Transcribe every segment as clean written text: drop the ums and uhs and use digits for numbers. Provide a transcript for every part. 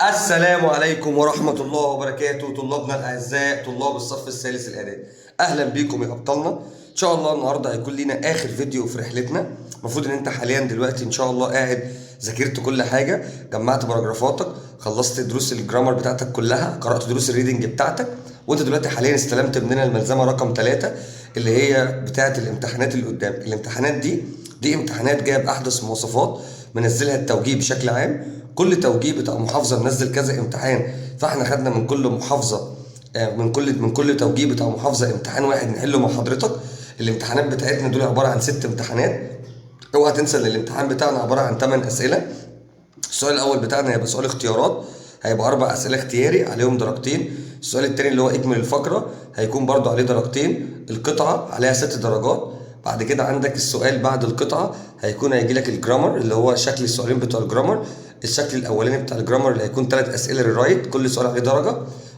السلام عليكم ورحمة الله وبركاته، طلابنا الأعزاء طلاب الصف الثالث الإعدادي. أهلا بيكم يا أبطالنا. إن شاء الله النهاردة هيكون لينا آخر فيديو في رحلتنا. المفروض إن أنت حاليا دلوقتي إن شاء الله قاعد ذاكرت كل حاجة، جمعت باراجرافاتك، خلصت دروس الجرامر بتاعتك كلها، قرأت دروس الريدنج بتاعتك، وأنت دلوقتي حاليا استلمت مننا الملزمة رقم 3 اللي هي بتاعة الامتحانات اللي قدام. الامتحانات دي امتحانات جايه بأحدث مواصفات، منزلها التوجيه بشكل عام. كل توجيه بتاع محافظه منزل كذا امتحان، فاحنا خدنا من كل محافظه من كل توجيه بتاع محافظه امتحان واحد نحله مع حضرتك. الامتحانات بتاعتنا دول عباره عن 6 امتحانات. اوعى تنسى ان الامتحان بتاعنا عباره عن 8 اسئله. السؤال الاول بتاعنا هيبقى سؤال اختيارات، هيبقى 4 اسئله اختياري عليهم درجتين. السؤال التاني اللي هو اكمل الفقره هيكون برضو عليه درجتين. القطعه عليها 6 درجات. بعد كده عندك السؤال بعد القطعه هيجي لك الجرامر اللي هو شكل السؤالين بتوع الجرامر. الشكل الاولاني بتاع الجرامر اللي هيكون 3 اسئله للرايت، كل سؤال عليه درجه.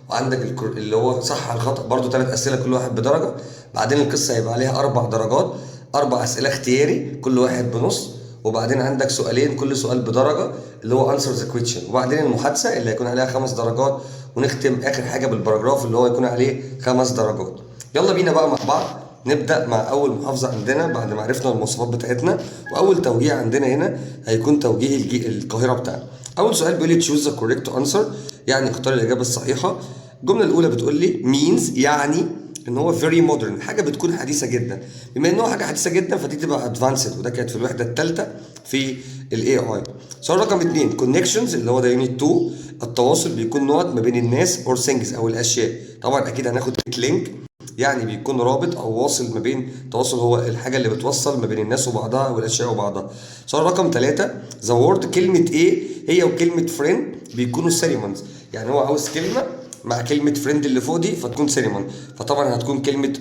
وعندك اللي هو صح على الخطا برضو 3 اسئله كل واحد بدرجه. بعدين القصه هيبقى عليها 4 درجات، 4 اسئله اختياري كل واحد بنص. وبعدين عندك سؤالين كل سؤال بدرجه اللي هو answer the question. وبعدين المحادثه اللي هيكون عليها 5 درجات. ونختم اخر حاجه بالباراجراف اللي هو يكون عليه 5 درجات. يلا بينا بقى مع بعض نبدا مع اول محافظه عندنا بعد ما عرفنا المواصفات بتاعتنا. واول توجيه عندنا هنا هيكون توجيه القاهره بتاعنا. اول سؤال بيقول لي choose the correct answer، يعني اختار الاجابه الصحيحه. الجمله الاولى بتقول لي means، يعني ان هو very modern، حاجه بتكون حديثه جدا. بما ان هو حاجه حديثه جدا فدي تبقى advanced، وده كانت في الوحده الثالثه في الاي اي. سؤال رقم 2 connections اللي هو ده يونت 2. التواصل بيكون نقط ما بين الناس or things او الاشياء. طبعا اكيد هناخد لينك، يعني بيكون رابط او واصل ما بين تواصل، هو الحاجه اللي بتوصل ما بين الناس وبعضها والاشياء وبعضها. سؤال رقم 3 ذا وورد، كلمه ايه هي وكلمه فريند بيكونوا سينونيمز، يعني هو عاوز كلمه مع كلمه فريند اللي فوق دي فتكون سينونيم، فطبعا هتكون كلمه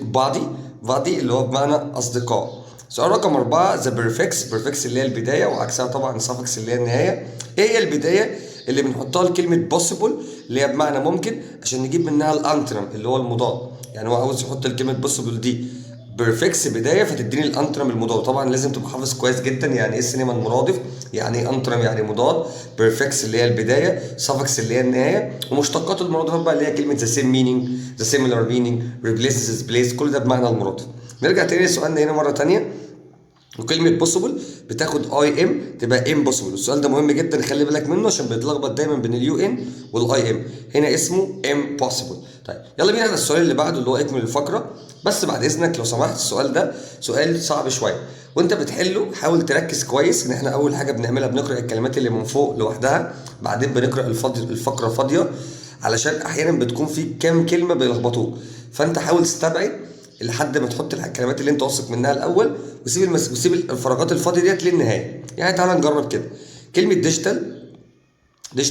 بادي اللي هو بمعنى اصدقاء. سؤال رقم 4 ذا بيرفكس اللي هي البدايه، وعكسها طبعا سافكس اللي هي النهايه. ايه هي البدايه؟ اللي بنحطها لكلمه possible اللي هي بمعنى ممكن، عشان نجيب منها الانترم اللي هو المضاد. يعني هو عاوز يحط الكلمه possible دي بيرفكس بدايه فتديني الانترم المضاد. طبعا لازم تبقى حافظ كويس جدا يعني ايه السينما المرادف، يعني ايه انترم يعني مضاد، بيرفكس اللي هي البدايه، سافكس اللي هي النهايه، ومشتقات المرادفات بقى اللي هي كلمه ذا سيم مينينج، ذا سيميلار مينينج، ريبليسز بليس، كل ده بمعنى المرادف. نرجع تاني لسؤالنا هنا مره تانيه. وكلمة possible بتاخد اي ام تبقى impossible. السؤال ده مهم جدا خلي بالك منه عشان بيتلخبط دايما بين اليو ان والاي ام. هنا اسمه impossible. طيب يلا بينا على السؤال اللي بعده اللي هو اكمل الفقرة. بس بعد اذنك لو سمحت السؤال ده سؤال صعب شوية، وانت بتحله حاول تركز كويس ان احنا اول حاجة بنعملها بنقرأ الكلمات اللي من فوق لوحدها، بعدين بنقرأ الفقرة فاضية، علشان احيانا بتكون في كام كلمة بيلخبطوك. فانت حاول تستبعد لحد ما تحط الكلمات اللي انت واثق منها الاول، وسيب الفراغات الفاضيه ديت للنهايه. يعني تعالى نجرب كده. كلمه ديجيتال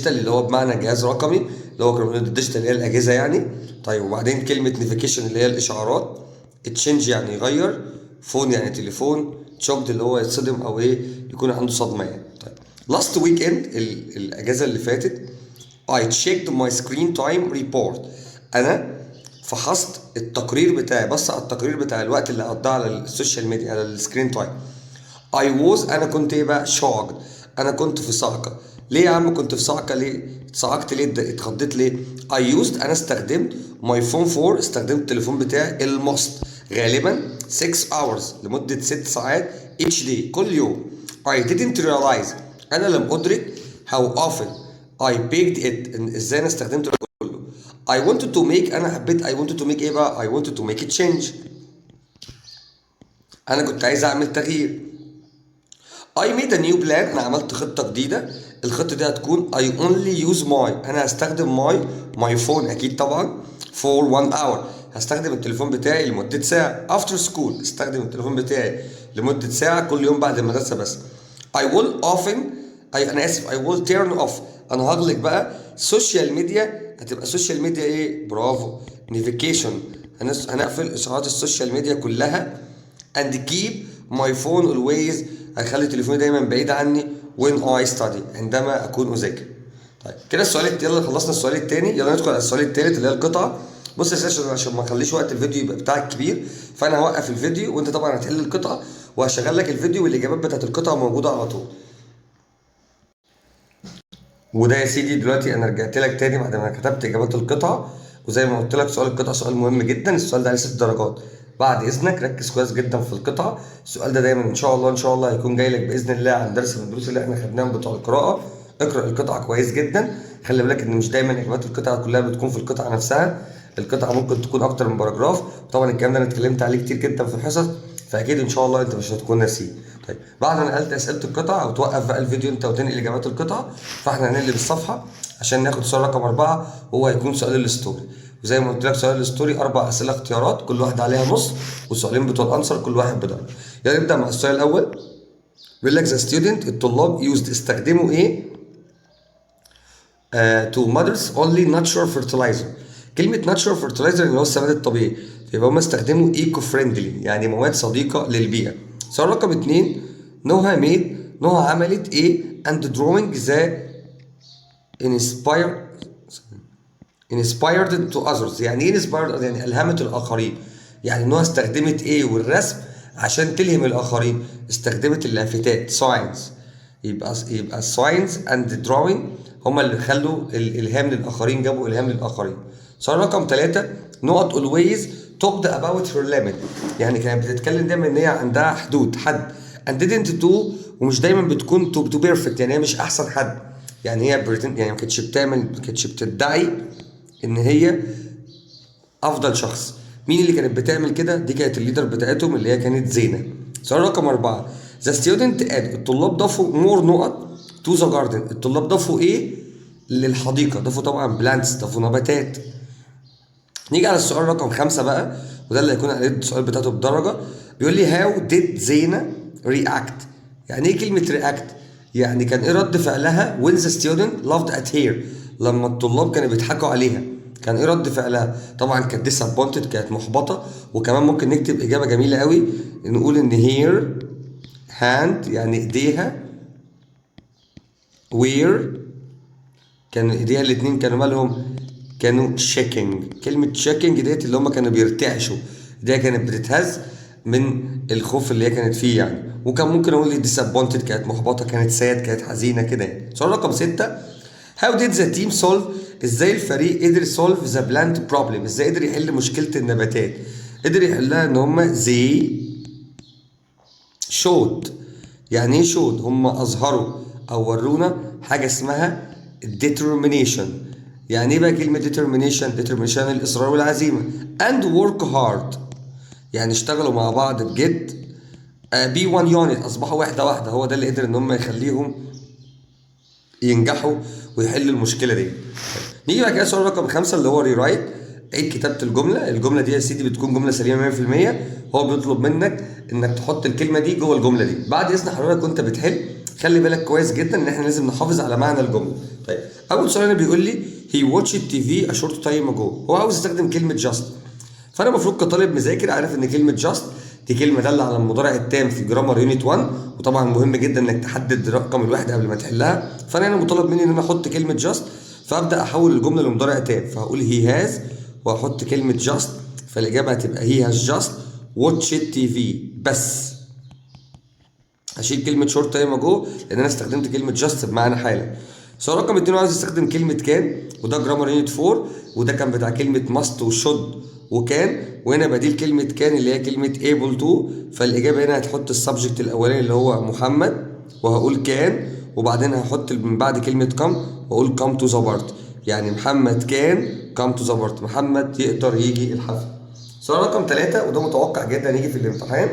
اللي هو بمعنى جهاز رقمي، اللي هو كنا الديجيتال اللي هي الاجهزه يعني. طيب وبعدين كلمه نيفيكيشن اللي هي الاشعارات، تشينج يعني يغير، فون يعني تليفون، تشوكد اللي هو يتصدم او ايه يكون عنده صدمه يعني. طيب لاست ويك اند الاجازه اللي فاتت I checked my screen time report. انا فحصت التقرير بتاعي، بص على التقرير بتاع الوقت اللي قضاه على السوشيال ميديا على السكرين تايم. انا كنت ايه بقى shocked، انا كنت في صعقه. ليه يا عم كنت في صعقه؟ ليه اتصعقت؟ ليه اتخضيت؟ ليه انا استخدمت ماي فون استخدمت التليفون بتاعي الموست غالبا 6 hours لمده 6 ساعات each day كل يوم. I didn't realize، انا لم ادرك how often I picked it، ازاي انا استخدمته كله. I wanted to make، انا حبيت I wanted to make ايه بقى؟ I wanted to make a change، انا كنت عايز اعمل تغيير. I made a new plan، انا عملت خطة جديدة. الخطة دي هتكون I only use my، انا هستخدم my phone اكيد طبعا for 1 hour، هستخدم التليفون بتاعي لمدة ساعة. after school استخدم التليفون بتاعي لمدة ساعة كل يوم بعد المدرسة بس. I will often، انا اسف I will turn off، انا هغلق بقى سوشيال ميديا. هتبقى سوشيال ميديا ايه؟ برافو، نيفيكيشن، هنقفل اشعارات السوشيال ميديا كلها. and keep my phone always، هخلي تليفوني دايما بعيد عني when I study، عندما اكون اذاكر. طيب كده يلا خلصنا السؤال الثاني، يلا ندخل على السؤال الثالث اللي هي القطعه. بص يا سيدي عشان ما اخليش وقت الفيديو يبقى بتاعك كبير، فانا هوقف الفيديو وانت طبعا هتحل القطعه، وهشغل لك الفيديو والاجابات بتاعت القطعه موجوده على طول. وده يا سيدي دلوقتي انا رجعت لك تاني بعد ما كتبت اجابات القطعه، وزي ما قلت لك سؤال القطعه سؤال مهم جدا. السؤال ده عليه 6 درجات. بعد اذنك ركز كويس جدا في القطعه. السؤال ده دايما ان شاء الله ان شاء الله هيكون جاي لك باذن الله عن درس من الدروس اللي احنا خدناهم بتوع القراءه. اقرا القطعه كويس جدا. خلي بالك ان مش دايما اجابات القطعه كلها بتكون في القطعه نفسها. القطعه ممكن تكون اكتر من باراجراف. طبعا الكلام ده انا اتكلمت عليه كتير جدا في الحصص، فاكيد ان شاء الله انت مش هتكون ناسيه. طيب بعد ما نقلت اسئله القطعه او توقف بقى الفيديو انت وتنقل اجابات القطعه، فاحنا هنقلب الصفحه عشان ناخد سؤال رقم 4 وهو هيكون سؤال الستوري. وزي ما قلت لك سؤال الستوري 4 اسئله اختيارات كل واحده عليها نص، وسؤالين بتوع الانسر كل واحد بدرجه. يلا نبدا مع السؤال الاول. بيقول لك ذا ستودنت الطلاب يوزد استخدموا ايه؟ to mothers only natural fertilizer. كلمة natural fertilizer اللي هو السماد الطبيعي، يبقى هم استخدموا eco friendly يعني مواد صديقة للبيئة. سؤال رقم 2. نهى عملت ايه and drawing the inspired to others. يعني ايه inspired؟ يعني ألهمت الآخرين. يعني نهى استخدمت ايه والرسم عشان تلهم الآخرين؟ استخدمت اللافتات signs. يبقى signs and drawing هما اللي خلوا الإلهام للآخرين، جابوا إلهام للآخرين. سؤال رقم 3. نقط always talked about her limit. يعني كانت بتتكلم دايما ان هي عندها حدود حد and didn't do، ومش دايما بتكون to perfect يعني هي مش احسن حد. يعني هي يعني ما كانتش بتدعي ان هي افضل شخص. مين اللي كانت بتعمل كده؟ دي كانت الليدر بتاعتهم اللي هي كانت زينة. سؤال رقم 4. the student add الطلاب ضافوا more نقط to the garden. الطلاب ضافوا ايه للحديقة؟ ضافوا طبعا plants، ضافوا نباتات. نيجي على السؤال رقم 5 بقى، وده اللي هيكون عليه السؤال بتاعته بدرجة. بيقول لي هاو ديد زينة رياكت. يعني ايه كلمة رياكت؟ يعني كان ايه رد فعلها when the student laughed at her. لما الطلاب كانوا بيضحكوا عليها كان ايه رد فعلها؟ طبعا كانت disappointed، كانت محبطة. وكمان ممكن نكتب إجابة جميلة قوي، نقول ان her hand يعني ايديها were، كان ايديها الاتنين كانوا مالهم؟ كانوا شيكينج. كلمة شيكينج ديت اللي هم كانوا بيرتعشوا، دي كانت بتتهز من الخوف اللي هي كانت فيه يعني. وكان ممكن اقول لي ديسابونتد كانت محبطة، كانت ساد، كانت حزينة كده يعني. سؤال رقم 6. هاو ديد ذا تيم سولف. ازاي الفريق قدر سولف ذا بلانت بروبلم؟ ازاي قدر يحل مشكلة النباتات؟ قدر يحلها ان هم زي شود. يعني ايه شود؟ هم اظهروا او ورونا حاجة اسمها determination. يعني ايه بقى كلمة determination الإصرار والعزيمة. and work hard يعني اشتغلوا مع بعض بجد. be one unit أصبحوا واحدة واحدة. هو ده اللي قدر إن هم يخليهم ينجحوا ويحلوا المشكلة دي. نيجي بقى كده سؤال رقم 5 اللي هو ريرايت. عيد كتابة الجملة دي يا سيدي بتكون جملة سليمة 100%. هو بيطلب منك إنك تحط الكلمة دي جوه الجملة دي. بعد إذن حضرتك وأنت بتحل خلي بالك كويس جدا إن إحنا لازم نحافظ على معنى الجملة. طيب أول سؤال بيقول لي he watched TV a short time ago. هو عاوز يستخدم كلمة just. فأنا المفروض كطالب مذاكر عارف إن كلمة just دي كلمة دالة على المضارع التام في جرامر يونت 1، وطبعا مهم جدا إنك تحدد رقم الوحدة قبل ما تحلها. فأنا هنا مطالب مني إن أنا أحط كلمة just، فأبدأ أحول الجملة لمضارع تام. فهقول he has وأحط كلمة just، فالإجابة هتبقى he has just watched TV بس. هشيل كلمة شورت تايم اجو لأن أنا استخدمت كلمة جاست بمعنى حالا. سؤال رقم 2 عاوز استخدم كلمة كان، وده جرامر يونت 4، وده كان بتاع كلمة ماست وشود وكان، وهنا بديل كلمة كان اللي هي كلمة able to. فالإجابة هنا هتحط السبجكت الأولاني اللي هو محمد وهقول كان، وبعدين هحط من بعد كلمة كم وأقول كم تو ذا بارت. يعني محمد كان كم تو ذا بارت، محمد يقدر يجي الحفل. سؤال رقم 3 وده متوقع جدا يجي في الامتحان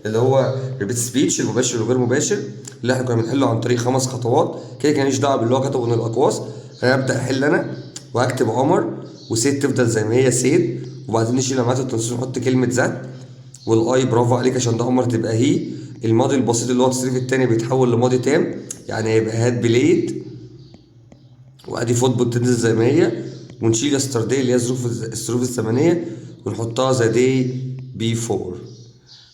اللي هو ريبيت سبيتش المباشر والغير مباشر اللي احنا كنا بنحله عن طريق 5 خطوات كده. كان ماليش دعوه باللي هو كتبه من الاقواس. هبدا احل انا وهكتب عمر وسيد تفضل زي ما هي سيد، وبعدين نشيل علامات التنصيص ونحط كلمه ذات والاي. برافو عليك عشان ده عمر تبقى هي. الماضي البسيط اللي هو التصريف الثاني بيتحول لماضي تام يعني هيبقى هاد بليد، وادي فوتبول تنزل زي ما هي، ونشيل يسترداي اللي هي الظروف الزمنيه ونحطها ذا داي بيفور.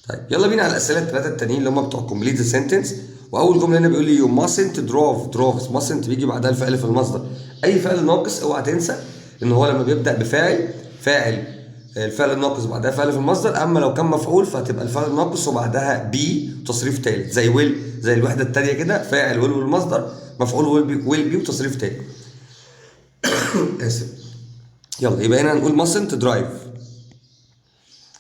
طيب يلا بينا على الاسئله الثلاثه التانيين اللي هم بتوع كومبليت ذا سنتنس. واول جمله هنا بيقول لي يو ماسنت دراف. ماسنت بيجي بعدها الفعل في المصدر. اي فعل ناقص اوعى تنسى ان هو لما بيبدا بفاعل الفعل الناقص بعدها فعل في المصدر. اما لو كان مفعول فهتبقى الفعل الناقص وبعدها بي تصريف ثالث زي ويل، زي الوحده الثانيه كده فاعل ويل والمصدر مفعول ويل بي وتصريف تاني. اسف. يلا يبقى هنا هنقول mustn't drive.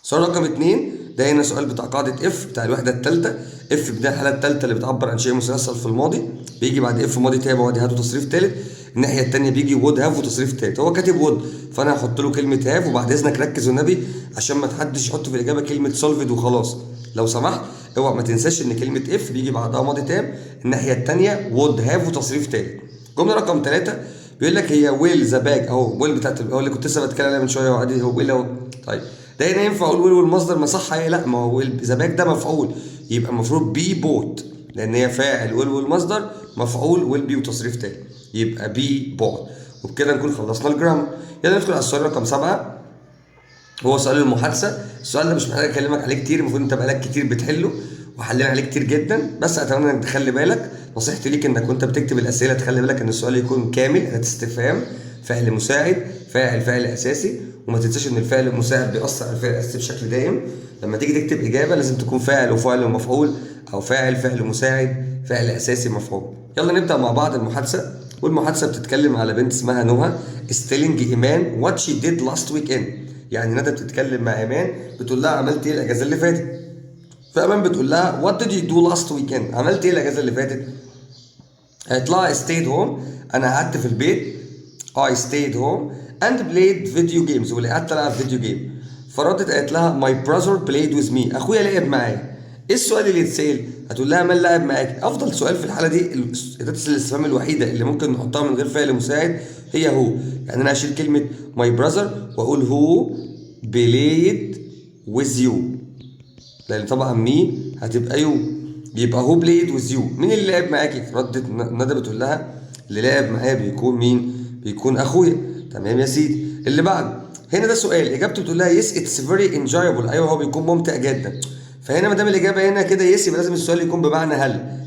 سؤال رقم 2 ده هنا سؤال بتاع قاعدة اف بتاع الوحدة الثالثة. اف ده الحالة الثالثة اللي بتعبر عن شيء مسلسل في الماضي، بيجي بعد اف ماضي تابع وادي هات وتصريف ثالث. الناحية الثانية بيجي وود هاف وتصريف ثالث. هو كاتب وود فأنا هحط له كلمة هاف، وبعد إذنك ركز والنبي عشان ما حدش يحط في الإجابة كلمة سولفد وخلاص. لو سمحت اوعى ما تنساش إن كلمة اف بيجي بعدها ماضي تام، الناحية الثانية وود هاف وتصريف ثالث. جملة رقم 3 بيقول لك هي ويل ذا باج اهو، ويل بتاعت هو اللي كنت لسه بتكلم عليها من شويه، وادي هو ويل اهو. طيب ده هنا ينفع اقول ويل والمصدر ما صح ايه؟ لا، ما هو ويل ذا باج ده مفعول، يبقى المفروض بي بوت لان هي فاعل ويل والمصدر مفعول ويل بي وتصريف تاني، يبقى بي بوت. وبكده نكون خلصنا الجرامر. يلا ندخل على السؤال رقم 7. هو سؤال المحادثه. السؤال ده مش محتاج اكلمك عليه كتير، المفروض انت بقالك كتير بتحله وحلينا عليه كتير جدا، بس اتمنى انك تخلي بالك. نصيحتي ليك انك وانت بتكتب الاسئله تخلي بالك ان السؤال يكون كامل، اداه استفهام، فعل مساعد، فعل اساسي، وما تنساش ان الفعل المساعد بيأثر على الفعل الاساسي بشكل دائم. لما تيجي تكتب اجابه لازم تكون فاعل وفاعل ومفعول، او فعل مساعد، فعل اساسي، مفعول. يلا نبدا مع بعض المحادثه. والمحادثه بتتكلم على بنت اسمها نهى ستيلينج ايمان وات شي ديد لاست ويك اند. يعني ندى بتتكلم مع ايمان بتقول لها عملت ايه الاجازه اللي فاتت. فايمان بتقول لها وات ديد يو دو لاست ويك اند، عملت ايه الاجازه اللي فاتت؟ قالت لها I stayed home، انا قعدت في البيت. I stayed home and played video games، واللي قعدت العب فيديو جيم. فردت قالت لها my brother played with me، اخويا لعب معايا. ايه السؤال اللي يتسال؟ هتقول لها من لعب معاك؟ افضل سؤال في الحاله دي اداه الاستفهام الوحيده اللي ممكن نحطها من غير فعل مساعد هي هو. يعني انا هشيل كلمه my brother واقول هو played with you، لان طبعا مي هتبقى يو، يبقى هو بلايد وذ يو. مين اللي لعب معاكي؟ ردت ندى بتقول لها اللي لعب معايا بيكون مين؟ بيكون اخويا. تمام يا سيدي. اللي بعد هنا ده سؤال، اجابته بتقول لها يس اتس فيري انجويبل، ايوه هو بيكون ممتع جدا. فهنا ما دام الاجابه هنا كده يس يبقى لازم السؤال يكون بمعنى هل،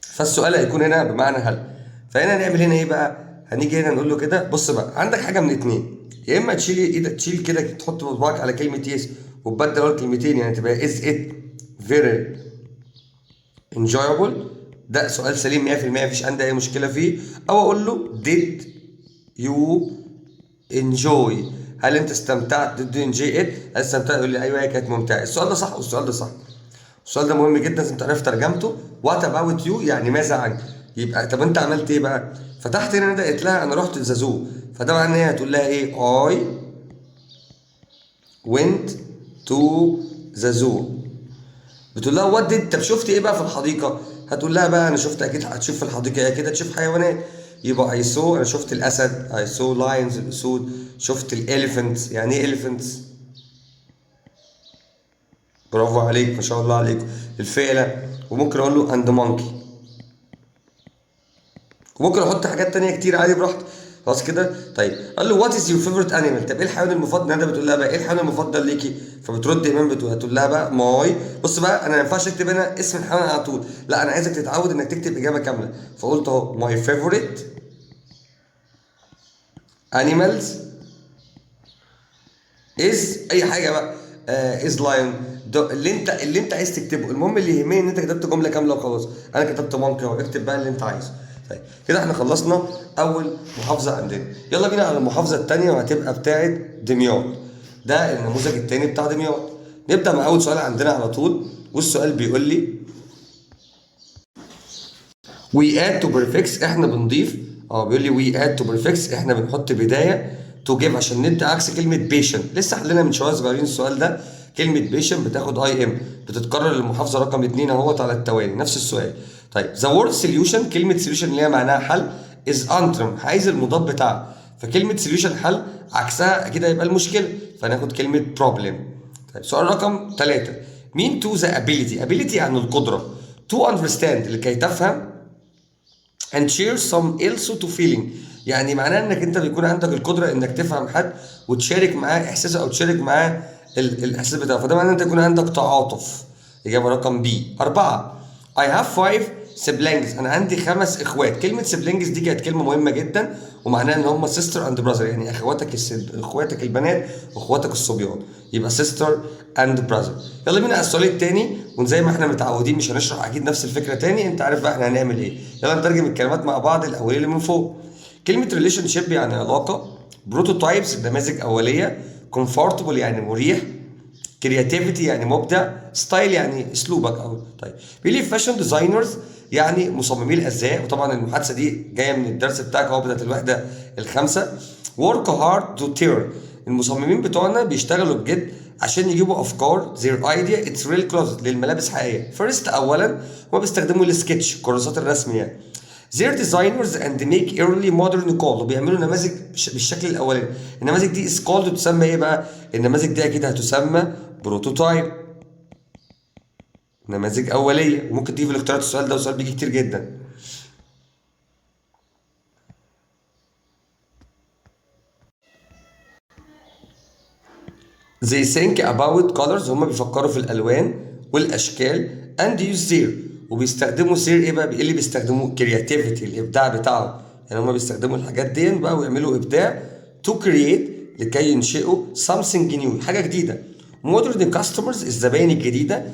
فالسؤال هيكون هنا بمعنى هل. فهنا هنعمل هنا ايه بقى؟ هنيجي هنا نقول له كده بص بقى، عندك حاجه من اتنين، يا اما تشيل ايدك تشيل كده تحط صباعك على كلمه يس وتبدل اول كلمتين، يعني تبقى از ات فيري enjoyable، ده سؤال سليم 100% مفيش عندي اي مشكله فيه. او اقول له did you enjoy، هل انت استمتعت؟ did you enjoy it، هل استمتعت؟ يقول لي ايوه هي كانت ممتعه. السؤال ده صح والسؤال ده صح. السؤال ده مهم جدا لازم تعرف ترجمته. وات اباوت يو يعني ماذا عنك، يبقى طب انت عملت ايه بقى؟ فتحت هنا ده قلت لها انا رحت الزازو، فده معناه ان هي هتقول لها ايه؟ I went to the zoo. بتقول لها وات ديد، طب شفت ايه بقى في الحديقه؟ هتقول لها بقى انا شفت، اكيد هتشوف في الحديقه يا كده تشوف حيوانات، يبقى اي سو انا شفت الاسد، اي سو لاينز الاسود، شفت الاليفنتس. يعني ايه اليفنتس؟ برافو عليك ما شاء الله عليك، الفيله. وممكن اقول له اند مونكي، وممكن احط حاجات تانية كتير عادي براحتي. خلاص كده. طيب قال له وات از يور فيفورت انيمال، طب ايه الحيوان المفضل؟ ندى بتقول لها بقى ايه الحيوان المفضل ليكي؟ فبترد ايمان هتقول لها بقى ماي. بص بقى انا ما ينفعش اكتب هنا اسم الحيوان على طول، لا انا عايزك تتعود انك تكتب اجابه كامله. فقلت اهو ماي فيفورت انيمالز از اي حاجه بقى، از لايون، اللي انت عايز تكتبه. المهم اللي يهمني ان انت كتبت جمله كامله وخلاص. انا كتبت مونكي اهو، اكتب بقى اللي انت عايزه. طيب كده احنا خلصنا اول محافظه عندنا. يلا بينا على المحافظه الثانيه وهتبقى بتاعه دمياط. ده النموذج الثاني بتاع دمياط. نبدا مع اول سؤال عندنا على طول، والسؤال بيقول لي we add to prefix، احنا بنضيف. بيقول لي we add to prefix، احنا بنحط بدايه to give عشان ندي عكس كلمه patient. لسه حلينا من شويه صغيرين السؤال ده. كلمه patient بتاخد اي ام، بتتكرر المحافظه رقم 2 اهوت على التوالي نفس السؤال. طيب the word solution، كلمه solution اللي هي معناها حل is antrim، عايز المضاد بتاعها. فكلمه solution حل، عكسها اكيد هيبقى المشكله، فناخد كلمه problem. طيب سؤال رقم 3 mean to the ability يعني القدره، to understand لكي تفهم، and share some also to feeling يعني معناه انك انت بيكون عندك القدره انك تفهم حد وتشارك معاه احساسه او تشارك معاه الاحساس بتاعه، فده معناه ان انت يكون عندك تعاطف. اجابه رقم بي. 4 I have 5 سيبلينجز، انا عندي 5 اخوات. كلمه سيبلينجز دي كانت كلمه مهمه جدا، ومعناها ان هم سيستر اند براذر، يعني اخواتك البنات واخواتك الصبيان، يبقى سيستر اند براذر. يلا بينا على السؤال الثاني، وزي ما احنا متعودين مش هنشرح اكيد نفس الفكره تاني، انت عارف بقى احنا هنعمل ايه. يلا نترجم الكلمات مع بعض الاوليه اللي من فوق. كلمه ريليشن شيب يعني علاقه، بروتوتايبس نماذج اوليه، كومفورتبل يعني مريح، كرياتيفيتي يعني مبدع، ستايل يعني اسلوبك او طيب. بيقول لي فاشن ديزاينرز يعني مصممي الازياء، وطبعا المحادثه دي جايه من الدرس بتاعك اهو بتاعت الوحده الخامسه. ورك هارد تو تير، المصممين بتوعنا بيشتغلوا بجد عشان يجيبوا افكار their idea it's real closet للملابس حقيقيه. فيرست اولا هم بيستخدموا السكتش كراسات الرسم يعني. Their designers and make early modern called، وبيعملوا نماذج بالشكل الاولاني. النماذج دي is called تسمى ايه بقى؟ النماذج دي اكيد هتسمى بروتوتايب، نماذج اوليه. وممكن تيجي في الاختيارات السؤال ده، وسؤال بيجي كتير جدا. They think about colors، هم بيفكروا في الالوان والاشكال. and use their، وبيستخدموا their ايه بقى؟ ايه اللي بيستخدموه؟ creativity، الابداع بتاعهم. يعني هم بيستخدموا الحاجات دي بقى ويعملوا ابداع to create، لكي ينشئوا something new، حاجه جديده. modern customers، الزباين الجديده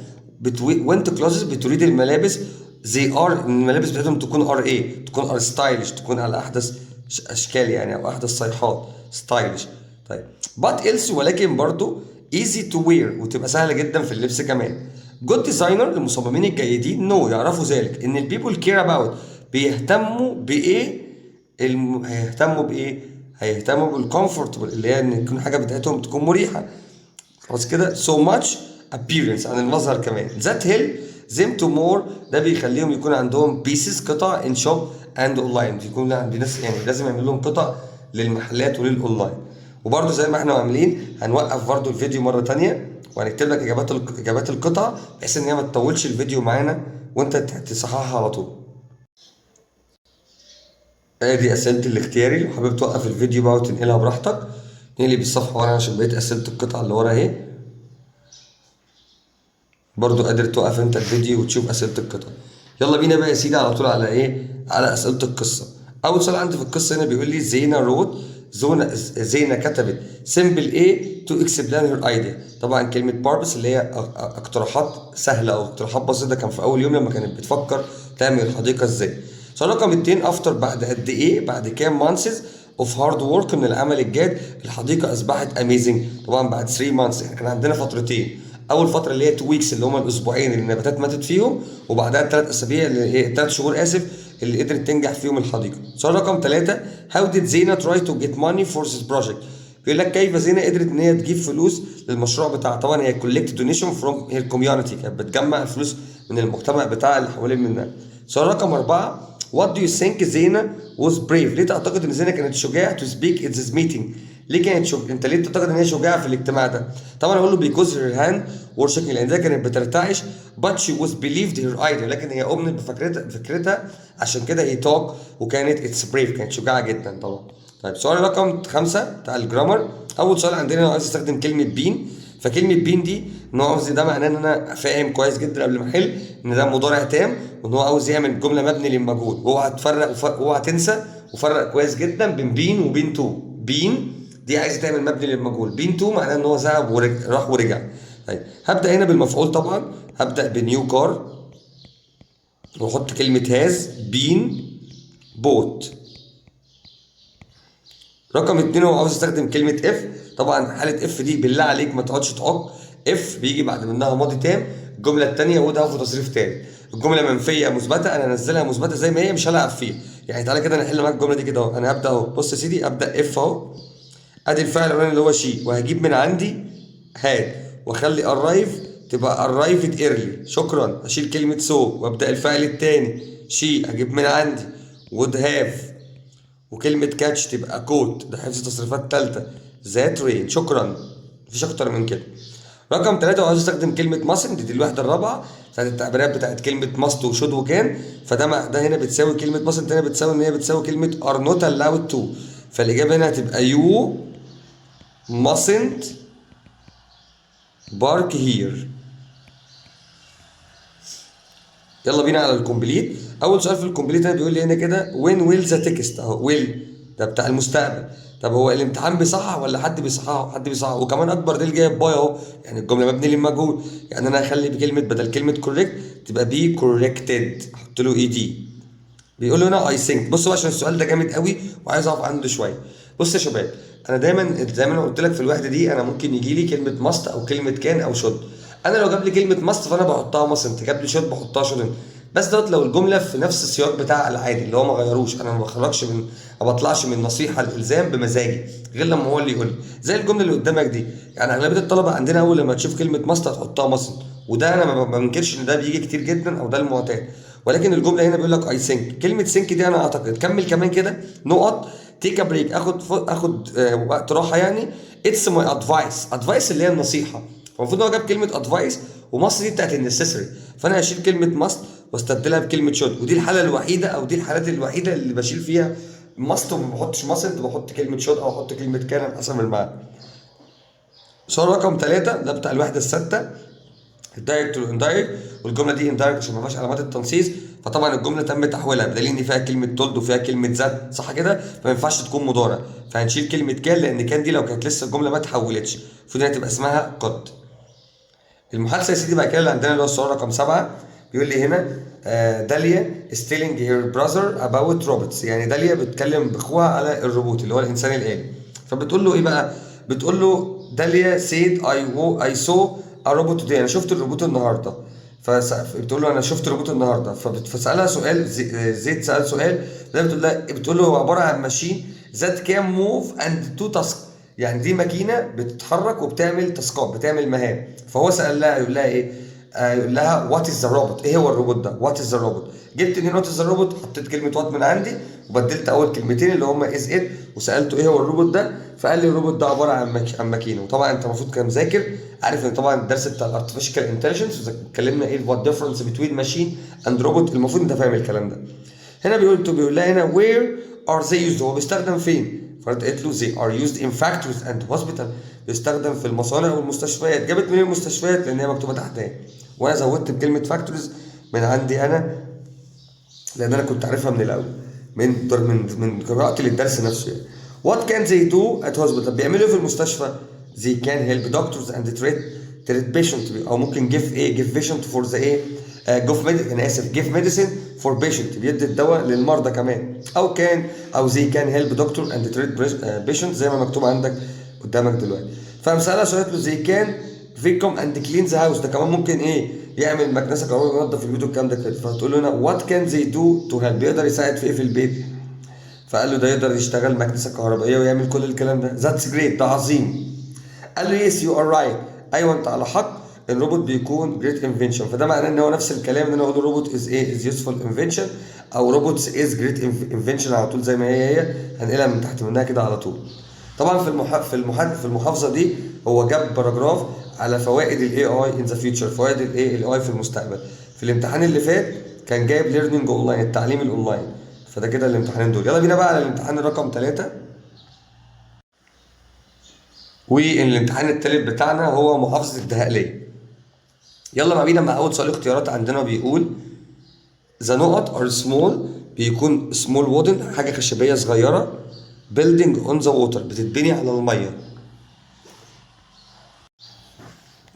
went clothes، بتريد الملابس they are، الملابس بتاعتهم تكون ار ايه؟ تكون ار ستايلش، تكون على احدث اشكال يعني او احدث صيحات ستايلش. طيب but else، ولكن برضو easy to wear، وتبقى سهله جدا في اللبس كمان. good designer، المصممين الجيدين no يعرفوا ذلك ان البيبول care about، بيهتموا بايه؟ هيهتموا بايه؟ هيهتموا بالكومفورتبل، اللي هي ان تكون حاجه بتاعتهم تكون مريحه. خلاص كده. so much appearance، عن المظهر كمان. that help them to more، ده بيخليهم يكون عندهم pieces قطع in shop and online، بيكون عندي ناس يعني لازم يعمل لهم قطع للمحلات وللاونلاين. وبرده زي ما احنا عاملين هنوقف برده الفيديو مره ثانيه، وهنكتب لك اجابات القطع بحيث ان هي ما تطولش الفيديو معانا وانت تصححها على طول. ادي اسئله الاختياري، لو حابب توقف الفيديو بقى وتنقلها براحتك نقلب الصفحه ورا عشان بقيت اسئله القطع اللي ورا اهي. برضو قادر توقف انت الفيديو وتشوف اسئله القطع. يلا بينا بقى يا سيدي على طول على ايه؟ على اسئله القصه. اول سؤال عندي في القصه هنا بيقول لي زينه روت، زينه كتبت سيمبل ايه تو اكسبلين هير ايديا. طبعا كلمه باربس اللي هي اقتراحات سهله او اقتراحات بسيطه، كان في اول يوم لما كانت بتفكر تعمل الحديقه ازاي. سؤال رقم 2 افتر، بعد قد ايه؟ بعد كام مانثز اوف هارد ورك، من العمل الجاد الحديقه اصبحت اميزنج. طبعا بعد 3 مانثس، احنا كان عندنا فترتين، اول فتره اللي هي 2 ويكس اللي هم الاسبوعين اللي النباتات ماتت فيهم، وبعدها 3 اسابيع اللي هي 3 شهور اسف اللي قدرت تنجح فيهم الحديقه. سؤال رقم 3 هاو ديد زينه تراي تو جيت ماني فور ذيس بروجكت، بيقول لك كيف زينه قدرت ان هي تجيب فلوس للمشروع بتاعها. طبعا هي كولكت دونيشن فروم هير كوميونتي، كانت بتجمع الفلوس من المجتمع بتاعها اللي حوالين منها. سؤال رقم 4 وات دو يو ثينك زينه واز بريف، ليه تعتقد ان زينه كانت شجاعه تو سبيك ات ذيس ميتنج؟ ليه كانت انت ليه تعتقد ان هي شجاعه في الاجتماع ده؟ طبعا اقول له بيكوز هير هاند ورشكينج، لان ده كانت بترتعش. بات شي واز بيليفد هير ايديا، لكن هي امنت بفكرتها عشان كده هي توك، وكانت اتس بريف، كانت شجاعه جدا طبعا. طيب سؤال رقم 5 بتاع الجرامر. اول سؤال عندنا انا عايز استخدم كلمه بين، فكلمه بين دي ان هو قصدي ده معناه ان انا فاهم كويس جدا قبل ما احل ان ده مضارع تام، وان هو عاوز يعمل جمله مبني للمجهول. واوعى تفرق واوعى تنسى وفرق كويس جدا بين بين وبين تو. بين دي عايز تعمل مبني للمجهول، بين تو معناه ان هو ذهب راح ورجع. طيب هبدا هنا بالمفعول طبعا، هبدا بنيو كار واحط كلمه هاز بين بوت. رقم 2 هو عاوز استخدم كلمه اف. طبعا حاله اف دي بالله عليك ما تقعدش تعق، اف بيجي بعد منها ماضي تام. الجمله الثانيه وده في تصريف تاني. الجمله منفيه مثبته انا انزلها مثبته زي ما هي، مش هلعب فيها. يعني تعالى كده نحل معاك الجمله دي كده اهو. انا هبدا اهو، بص يا سيدي ابدا اف اهو، ادي الفعل الاولاني اللي هو شي، وهجيب من عندي هاد، واخلي ارايف تبقى ارايفد ايرلي شكرا. اشيل كلمه سو وابدا الفعل الثاني شي، اجيب من عندي وود هاف، وكلمة كاتش تبقى كوت، ده حفظ تصريفات تالتة ذات رين شكرا. مفيش أكتر من كده. رقم 3 وعاوز استخدم كلمة ماسن، دي الوحدة الرابعة بتاعت التعبيرات بتاعت كلمة ماست وشود وكان. ده هنا بتساوي كلمة ماسن، هنا بتساوي ان هي بتساوي كلمة ار نوت الاود تو. فالإجابة هنا هتبقى يو mustn't بارك هير. يلا بينا على الكومبليت. اول سؤال في الكومبليت هنا بيقول لي هنا كده وين ويل ذا تكست اهو، ويل ده بتاع المستقبل. طب هو الامتحان بيصحح ولا حد بيصححه؟ حد بيصححه. وكمان اكبر ديل جايب باي اهو، يعني الجمله مبني للمجهول، يعني انا هخلي بكلمه بدل كلمه كوريكت تبقى بي كوريكتد، احط له اي دي. بيقول له هنا اي ثينك. بصوا بقى عشان السؤال ده جامد قوي وعايز اقف عنده شويه. بص يا شباب، انا دايما زي ما انا قلت لك في الوحده دي، انا ممكن يجي لي كلمه ماست او كلمه كان او شود. انا لو جاب لي كلمه ماست فانا بحطها ماست، جاب لي شود بحطها شود. بس دوت لو الجمله في نفس السياق بتاع العادي اللي هو ما غيروش، انا ما بخرجش من، ما بطلعش من نصيحه الالزام بمزاجي غير لما هو اللي يقول لي، زي الجمله اللي قدامك دي. يعني اغلبيه الطلبه عندنا اول لما تشوف كلمه ماست هتحطها ماست، وده انا ما بنكرش ان ده بيجي كتير جدا او ده المعتاد. ولكن الجمله هنا بيقول لك اي ثينك، كلمه ثينك دي انا اعتقد. كمل كمان كده نقط. تيك ا بريك، اخد وقت راحه يعني. اتس ماي ادفايس، ادفايس اللي هي النصيحه. المفروض هو جاب كلمه ادفايس ومصر دي بتاعت النسيسري، فانا هشيل كلمه ماست واستبدلها بكلمه شود. ودي الحاله الوحيده او دي الحالات الوحيده اللي بشيل فيها ماست وما بحطش ماست، بحط كلمه شود او احط كلمه كان حسب المعنى. سؤال رقم 3 ده بتاع الوحده السادسه، الدايركت والاندايركت. والجمله دي اندايركت عشان ما فيهاش علامات التنصيص، فطبعا الجمله تم تحويلها بدليل ان فيها كلمه تولد وفيها كلمه ذات، صح كده؟ فما ينفعش تكون مضارع، فهنشيل كلمه كان لان كان دي لو كانت لسه الجمله ما اتحولتش المفروض انها تبقى اسمها قد. المحادثه يا سيدي بعد كده اللي عندنا اللي هو السؤال رقم 7. بيقول لي هنا داليا is telling her brother about robots، يعني داليا بتكلم باخوها على الروبوت اللي هو الانسان الآلي. فبتقول له ايه بقى؟ بتقول له داليا said I saw a robot today، انا شفت الروبوت النهارده. فبتقول له انا شفت الروبوت النهارده، فسالها سؤال، زيد سال سؤال. ده بتقول له هو عباره عن ماشين ذات كان موف اند تو تاسك، يعني دي ماكينه بتتحرك وبتعمل تاسكات، بتعمل مهام. فهو سال لها يقول لها ايه؟ يقول لها وات از ذا روبوت، ايه هو الروبوت ده؟ وات از ذا روبوت. جبت منين وات از ذا روبوت؟ حطيت كلمه وات من عندي وبدلت اول كلمتين اللي هم از ات، وسالته ايه هو الروبوت ده؟ فقال لي الروبوت ده عباره عن ماكينه. وطبعا انت المفروض كان مذاكر عارف ان طبعا الدرس بتاع الارتفيشال انتليجنس اتكلمنا ايه وات ديفرنس بتوين ماشين اند روبوت، المفروض انت فاهم الكلام ده. هنا بيقول لها هنا وير ار ذي يوزد، هو بيستخدم فين؟ فقالت له they are used in factories and hospital، بيستخدم في المصانع والمستشفيات. جابت منين المستشفيات؟ لان هي مكتوبه تحتها، وانا زودت بكلمه فاكتوريز من عندي انا لان انا كنت عارفها من الاول من قراءتي للدرس نفسه يعني. What can they do at hospital؟ بيعملوا ايه في المستشفى؟ They can help doctors and treat patient، او ممكن give patient for the ايه؟ انا اسف give medicine for patient، بيدي الدواء للمرضى كمان. او they can help doctor and treat patient زي ما مكتوب عندك قدامك دلوقتي. فمسألة سؤال له they can vacuum and clean the house، ده كمان ممكن ايه؟ يعمل مكنسه كهربائيه ينظف البيت والكلام ده كده. فتقول له هنا وات كان زي دو تو هيلب، بيقدر يساعد في ايه في البيت؟ فقال له ده يقدر يشتغل مكنسه كهربائيه ويعمل كل الكلام ده. ذاتس جريت، ده عظيم. قال له يس يو ار رايت، ايوه انت على حق، الروبوت بيكون جريت انفنشن. فده معناه ان هو نفس الكلام ان انا اقول روبوت از ايه؟ از يوسفول انفنشن، او روبوتس از جريت انفنشن على طول زي ما هي هنقلها من تحت منها كده على طول. طبعا في المحافظه دي هو جاب باراجراف على فوائد الاي اي ان ذا فيوتشر، فوائد الاي اي في المستقبل. في الامتحان اللي فات كان جايب ليرنينج اونلاين، التعليم الاونلاين. فده كده الامتحانين دول. يلا بينا بقى على الامتحان رقم 3. والامتحان التالت بتاعنا هو محافظه الدهقليه. يلا بقى بينا مع اول سؤال اختيارات عندنا. بيقول ذا نقط ار سمول، بيكون سمول وودن حاجه خشبيه صغيره، بيلدينج اون ذا ووتر بتتبني على الميه.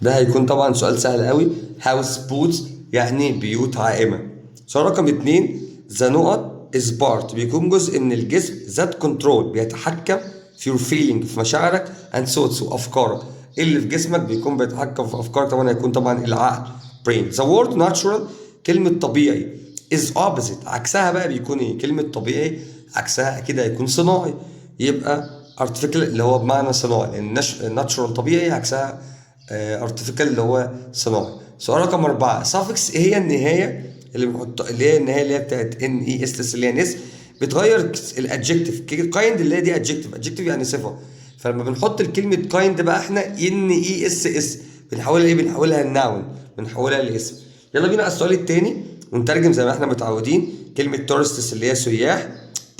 ده هيكون طبعا سؤال سهل قوي. هاوس بوتس يعني بيوت عائمه. سؤال رقم 2 ذا نقط از بارت، بيكون جزء من الجسم ذات كنترول بيتحكم في يور فيلينج في مشاعرك اند ثوتس وافكارك. اللي في جسمك بيكون بيتحكم في افكارك، طبعا هيكون طبعا العقل برين. ذا وورد ناتشورال كلمه طبيعي از اوبوزيت، عكسها بقى بيكون ايه؟ كلمه طبيعي عكسها اكيد هيكون صناعي، يبقى ارتفيكال اللي هو بمعنى صناعي، لان الناتشورال طبيعي عكسها ارتفيكال اللي هو صناعي. سؤال رقم 4 suffix ايه هي النهايه اللي بنحط، اللي هي النهايه اللي هي بتاعت ان اي اس اللي هي نس، بتغير الادجكتيف. كايند اللي هي دي ادجكتيف يعني صفه، فلما بنحط الكلمه كايند بقى احنا ان اي اس بنحولها ايه؟ بنحولها الناون، بنحولها لاسم. يلا بينا على السؤال الثاني ونترجم زي ما احنا متعودين. كلمه تورستس اللي هي سياح،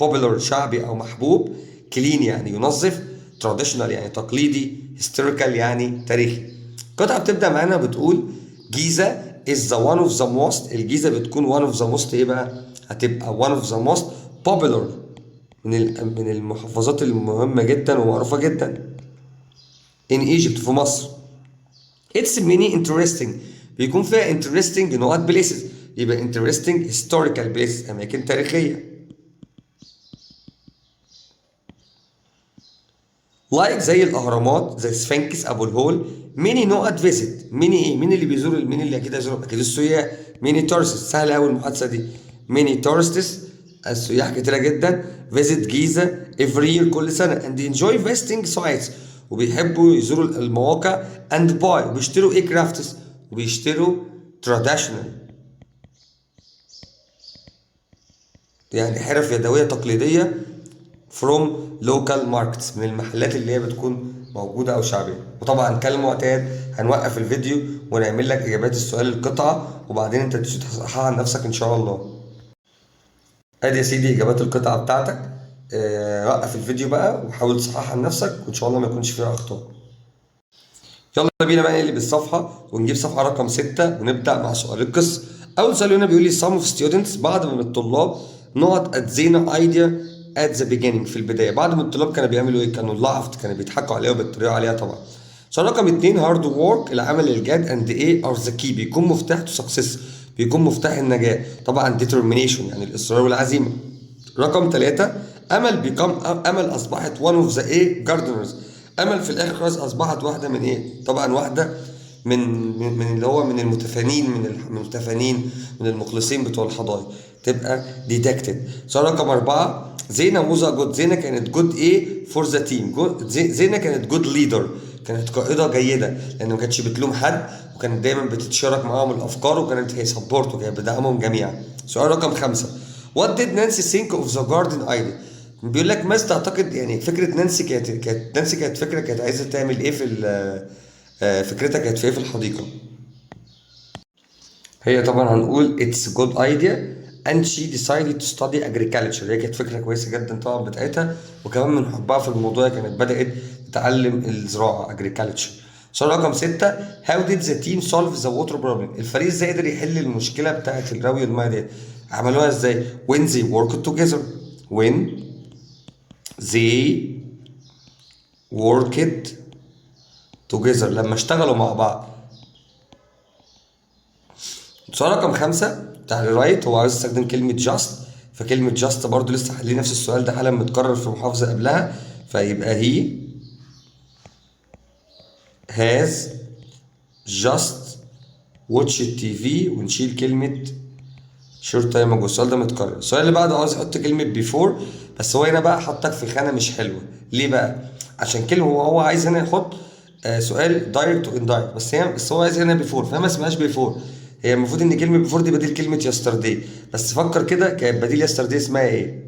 بوبولار شعبي او محبوب، كلين يعني ينظف، تراديشنال يعني تقليدي، هيستوريكال يعني تاريخي. القطعة بتبدأ معانا بتقول جيزة is the one of the most، الجيزة بتكون one of the most ايه بقى؟ هتبقى one of the most popular من المحافظات المهمة جدا ومعروفة جدا in Egypt في مصر. It's many interesting بيكون فيها interesting نقط places، يبقى interesting historical places أماكن تاريخية. like زي الأهرامات، زي سفنكس، أبو الهول. many نقط visit، many إيه؟ مين اللي بيزور؟ مين اللي أكيد هيزور؟ أكيد السياح. many tourists سهلة أوي المحادثة دي. many tourists السياح كتيرة جدا visit جيزة every year كل سنة and enjoy visiting sites وبيحبوا يزوروا المواقع and buy وبيشتروا إيه crafts وبيشتروا traditional يعني حرف يدوية تقليدية from local markets من المحلات اللي هي بتكون موجودة أو شعبية. وطبعا كالمعتاد هنوقف الفيديو ونعمل لك إجابات السؤال القطعة وبعدين أنت تيجي تصححها عن نفسك إن شاء الله. أدي يا سيدي إجابات القطعة بتاعتك. وقف الفيديو بقى وحاول تصححها عن نفسك وإن شاء الله ما يكونش فيها أخطاء. يلا بينا بقى نقلب الصفحة ونجيب صفحة رقم 6 ونبدأ مع سؤال القصة. أول سؤال هنا بيقول لي some of students بعض من الطلاب not at Zena idea at the beginning في البداية. بعض من الطلاب كانوا بيعملوا إيه؟ كانوا laughed كانوا بيضحكوا عليها وبيتريقوا عليها طبعا. سؤال رقم 2 hard work العمل الجاد and A are the key بيكون مفتاح to success بيكون مفتاح النجاح. طبعا determination يعني الإصرار والعزيمة. رقم 3 أمل أصبحت one of the A gardeners. أمل في الآخر خلاص أصبحت واحدة من إيه؟ طبعا واحدة من اللي هو من المتفانين من المخلصين بتوع الحدائق تبقى ديدكتد. سؤال رقم 4 زينة موزة جود. زينة كانت جود ايه فور ذا تيم. زينة كانت جود ليدر كانت قائدة جيدة لأن ما كانتش بتلوم حد وكانت دايما بتتشارك معاهم الأفكار وكانت هي سبورت وكانت بتدعمهم جميعا. سؤال رقم 5 What did Nancy think of the garden idea؟ بيقول لك ماذا تعتقد يعني فكرة نانسي كانت فكرة كانت عايزة تعمل ايه في فكرتها كانت في ايه في الحديقة. هي طبعا هنقول it's a good idea and she decided to study agriculture. هي كانت فكرة كويسة جدا طبعا بتاعتها وكمان من حبها في الموضوع كانت بدأت تتعلم الزراعة agriculture. سؤال رقم 6 how did the team solve the water problem؟ الفريق ازاي قدر يحل المشكلة بتاعت الراوية المياه دي؟ عملوها ازاي؟ when they worked together. when they worked together لما اشتغلوا مع بعض. سؤال رقم 5 بتاع الرايت هو عاوز يستخدم كلمة just فكلمة just برضو لسه حلين نفس السؤال ده حالا متكرر في محافظة قبلها فيبقى he has just watched TV ونشيل كلمة short time ago. السؤال ده متكرر. السؤال اللي بعده عاوز يحط كلمة before بس هو هنا بقى حطك في خانة مش حلوة. ليه بقى؟ عشان كلمة هو عايز هنا يحط سؤال دايركت واندايركت بس هو عايز هنا بيفور فما اسمهاش بيفور. هي المفروض ان كلمه بيفور دي بديل كلمه يسترداي بس فكر كده كانت بديل يسترداي اسمها ايه؟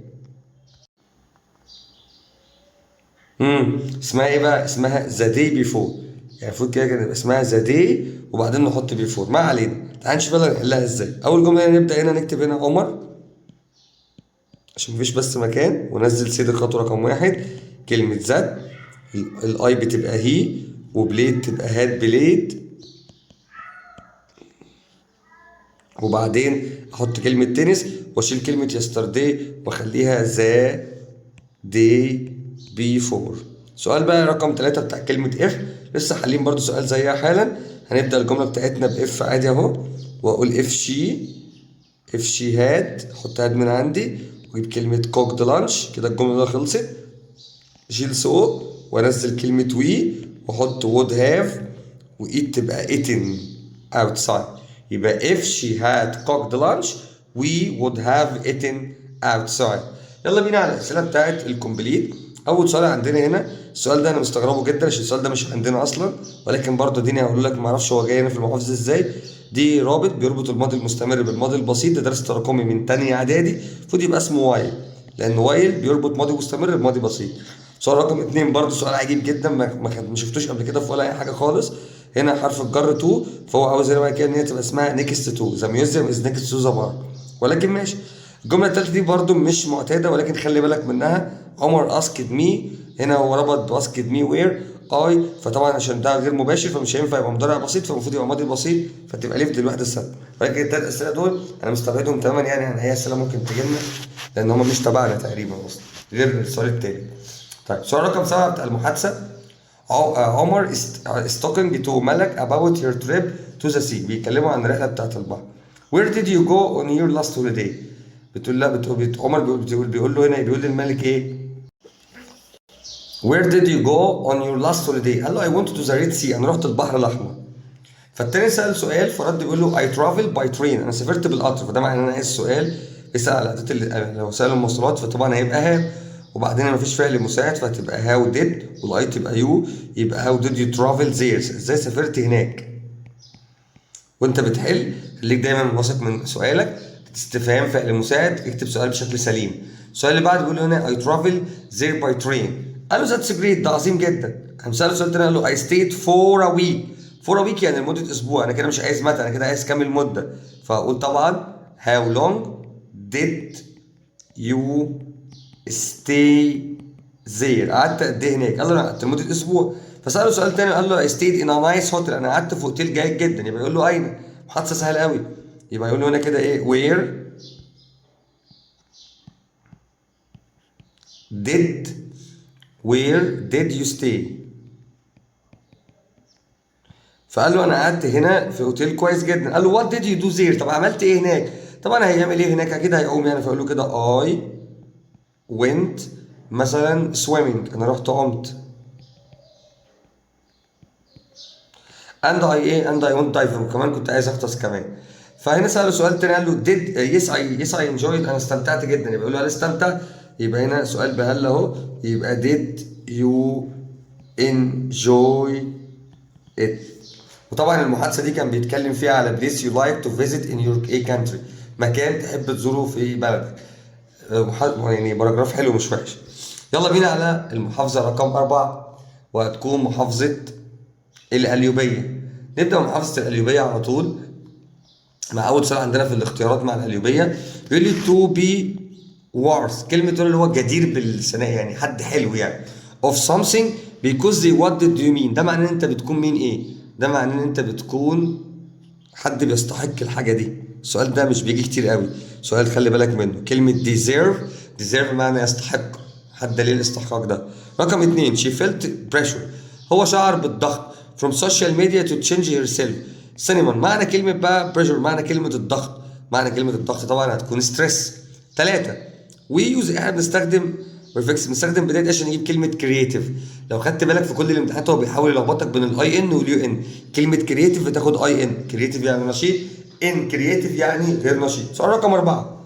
اسمها ايه بقى؟ اسمها ذا داي بيفور. يعني المفروض كده كان يبقى اسمها ذا داي وبعدين نحط بيفور. ما علينا تعال نشوف يلا نحلها ازاي. اول جمله نبدا هنا نكتب هنا عمر عشان مفيش بس مكان ونزل سيد الخطوه رقم 1 كلمه ذات الاي بتبقى هي وبليد تبقى هاد بليد وبعدين احط كلمة تنس واشيل كلمة يسترداي واخليها ذا داي بيفور. سؤال بقى رقم 3 بتاع كلمة اف لسه حالين برضو سؤال زيها حالا. هنبدأ الجملة بتاعتنا باف عادي اهو واقول اف شي هاد احط هاد من عندي واجيب كلمة كوكد لانش كده الجملة خلصت. اشيل سو وانزل كلمة وي واحط would have وايت تبقى eaten outside. يبقى if she had cooked lunch we would have eaten outside. يلا بينا على الأسئلة بتاعت الكومبليت. أول سؤال عندنا هنا السؤال ده أنا مستغربه جدا عشان السؤال ده مش عندنا أصلا ولكن برضه ديني هقول لك معرفش هو جاي هنا في المحافظة إزاي. دي رابط بيربط الماضي المستمر بالماضي البسيط. ده درس تراكمي من تانية إعدادي المفروض يبقى اسمه وايل لأن وايل بيربط ماضي مستمر بماضي بسيط. سؤال رقم 2 برضه سؤال عجيب جدا ما شفتوش قبل كده في ولا أي حاجة خالص. هنا حرف الجر تو فهو عاوز هنا بقى كده ان هي تبقى اسمها نيكست تو ذا ميوزيوم از نيكست تو ذا بارك ولكن ماشي. الجمله الثالثه دي برده مش معتاده ولكن خلي بالك منها. عمر اسكد مي هنا هو ربط باسكت مي وير اي، فطبعا عشان ده غير مباشر فمش هينفع يبقى مضارع بسيط، فالمفروض يبقى ماضي بسيط، فتبقى ليفت للوحده الثابته. ولكن الثلاث اسئله دول انا مستبعدهم تماما، يعني هي اسئله ممكن تجي لنا لان هم مش تبعنا تقريبا اصلا غير السؤال التاني. طيب سؤال رقم 7 بتاع المحادثه. عمر is talking to ملك about your trip to the sea. بيتكلموا عن الرحله بتاعت البحر. Where did you go on your last holiday؟ بتقول لا عمر بيقول له هنا، بيقول للملك ايه؟ Where did you go on your last holiday؟ قال له I went to the Red Sea. انا رحت البحر الاحمر. فالتاني سأل سؤال فرد بيقول له I travel by train. انا سافرت بالقطر، فده معناه ان انا السؤال بيسأل على الاداه لو سأل المواصلات فطبعا هيبقى هاو، وبعدين مفيش فعل مساعد فهتبقى هاو ديد، والاي تبقى يو، يبقى هاو ديد يو ترافل زير. ازاي سافرت هناك؟ وانت بتحل خليك دايما واثق من سؤالك، استفهام فعل مساعد، اكتب سؤال بشكل سليم. السؤال اللي بعده بيقول له هنا I travel there by train. قال له that's great، ده عظيم جدا. قام سأله سؤال تاني قال له I stayed for a week. for a week يعني لمدة أسبوع. أنا كده مش عايز متى، أنا كده عايز كام المدة، فأقول طبعا how long did you stay there؟ قعدت قد إيه هناك؟ قال له أنا قعدت لمدة أسبوع. فسأله سؤال تاني قال له I stayed in a nice hotel. أنا قعدت في أوتيل جيد جدا. يبقى يقول له أين؟ محادثة سهلة قوي. يبقى يقول له هنا كده إيه؟ where did you stay؟ فقال له انا قعدت هنا في اوتيل كويس جدا. قال له وات ديد يو دو زير؟ طب عملت ايه هناك؟ طبعا هيعمل ايه هناك؟ اكيد هيقوم يعني، فيقول له كده I went مثلا swimming. انا رحت عمت. and I went diving. وكمان كنت عايز اغطس كمان. فهنا سأله سؤال تاني قال له did yes I enjoyed. انا استمتعت جدا. يبقى يقول له هل استمتع؟ يبقى هنا سؤال بهل اهو، يبقى did you enjoy it. وطبعا المحادثه دي كان بيتكلم فيها على place you like to visit in your country، مكان تحب تزوره في بلدك. يعني باراجراف حلو مش وحش. يلا بينا على المحافظه رقم 4 وهتكون محافظه القليوبيه. نبدا محافظه القليوبيه على طول مع اول سؤال عندنا في الاختيارات مع القليوبيه. بيقول لي to be worth. كلمه دول اللي هو جدير بالثناء، يعني حد حلو يعني. of something because they what did you mean. ده معناه ان انت بتكون مين ايه؟ ده معناه ان انت بتكون حد بيستحق الحاجه دي. السؤال ده مش بيجي كتير قوي، سؤال خلي بالك منه. كلمه deserve معنى يستحق، حد ليه الاستحقاق ده. رقم 2 she felt pressure. هو شعر بالضغط from social media to change herself. سينما. معنى كلمه بقى pressure، معنى كلمه الضغط، معنى كلمه الضغط طبعا هتكون stress. 3 we use. احنا بنستخدم بيرفكس، بنستخدم بدايه عشان نجيب كلمه كرييتيف. لو خدت بالك في كل الامتحانات هو بيحاول يلخبطك بين الاي ان واليو ان. كلمه كرييتيف بتاخد اي ان، كرييتيف يعني نشيط، ان كرييتيف يعني غير نشيط. سؤال رقم 4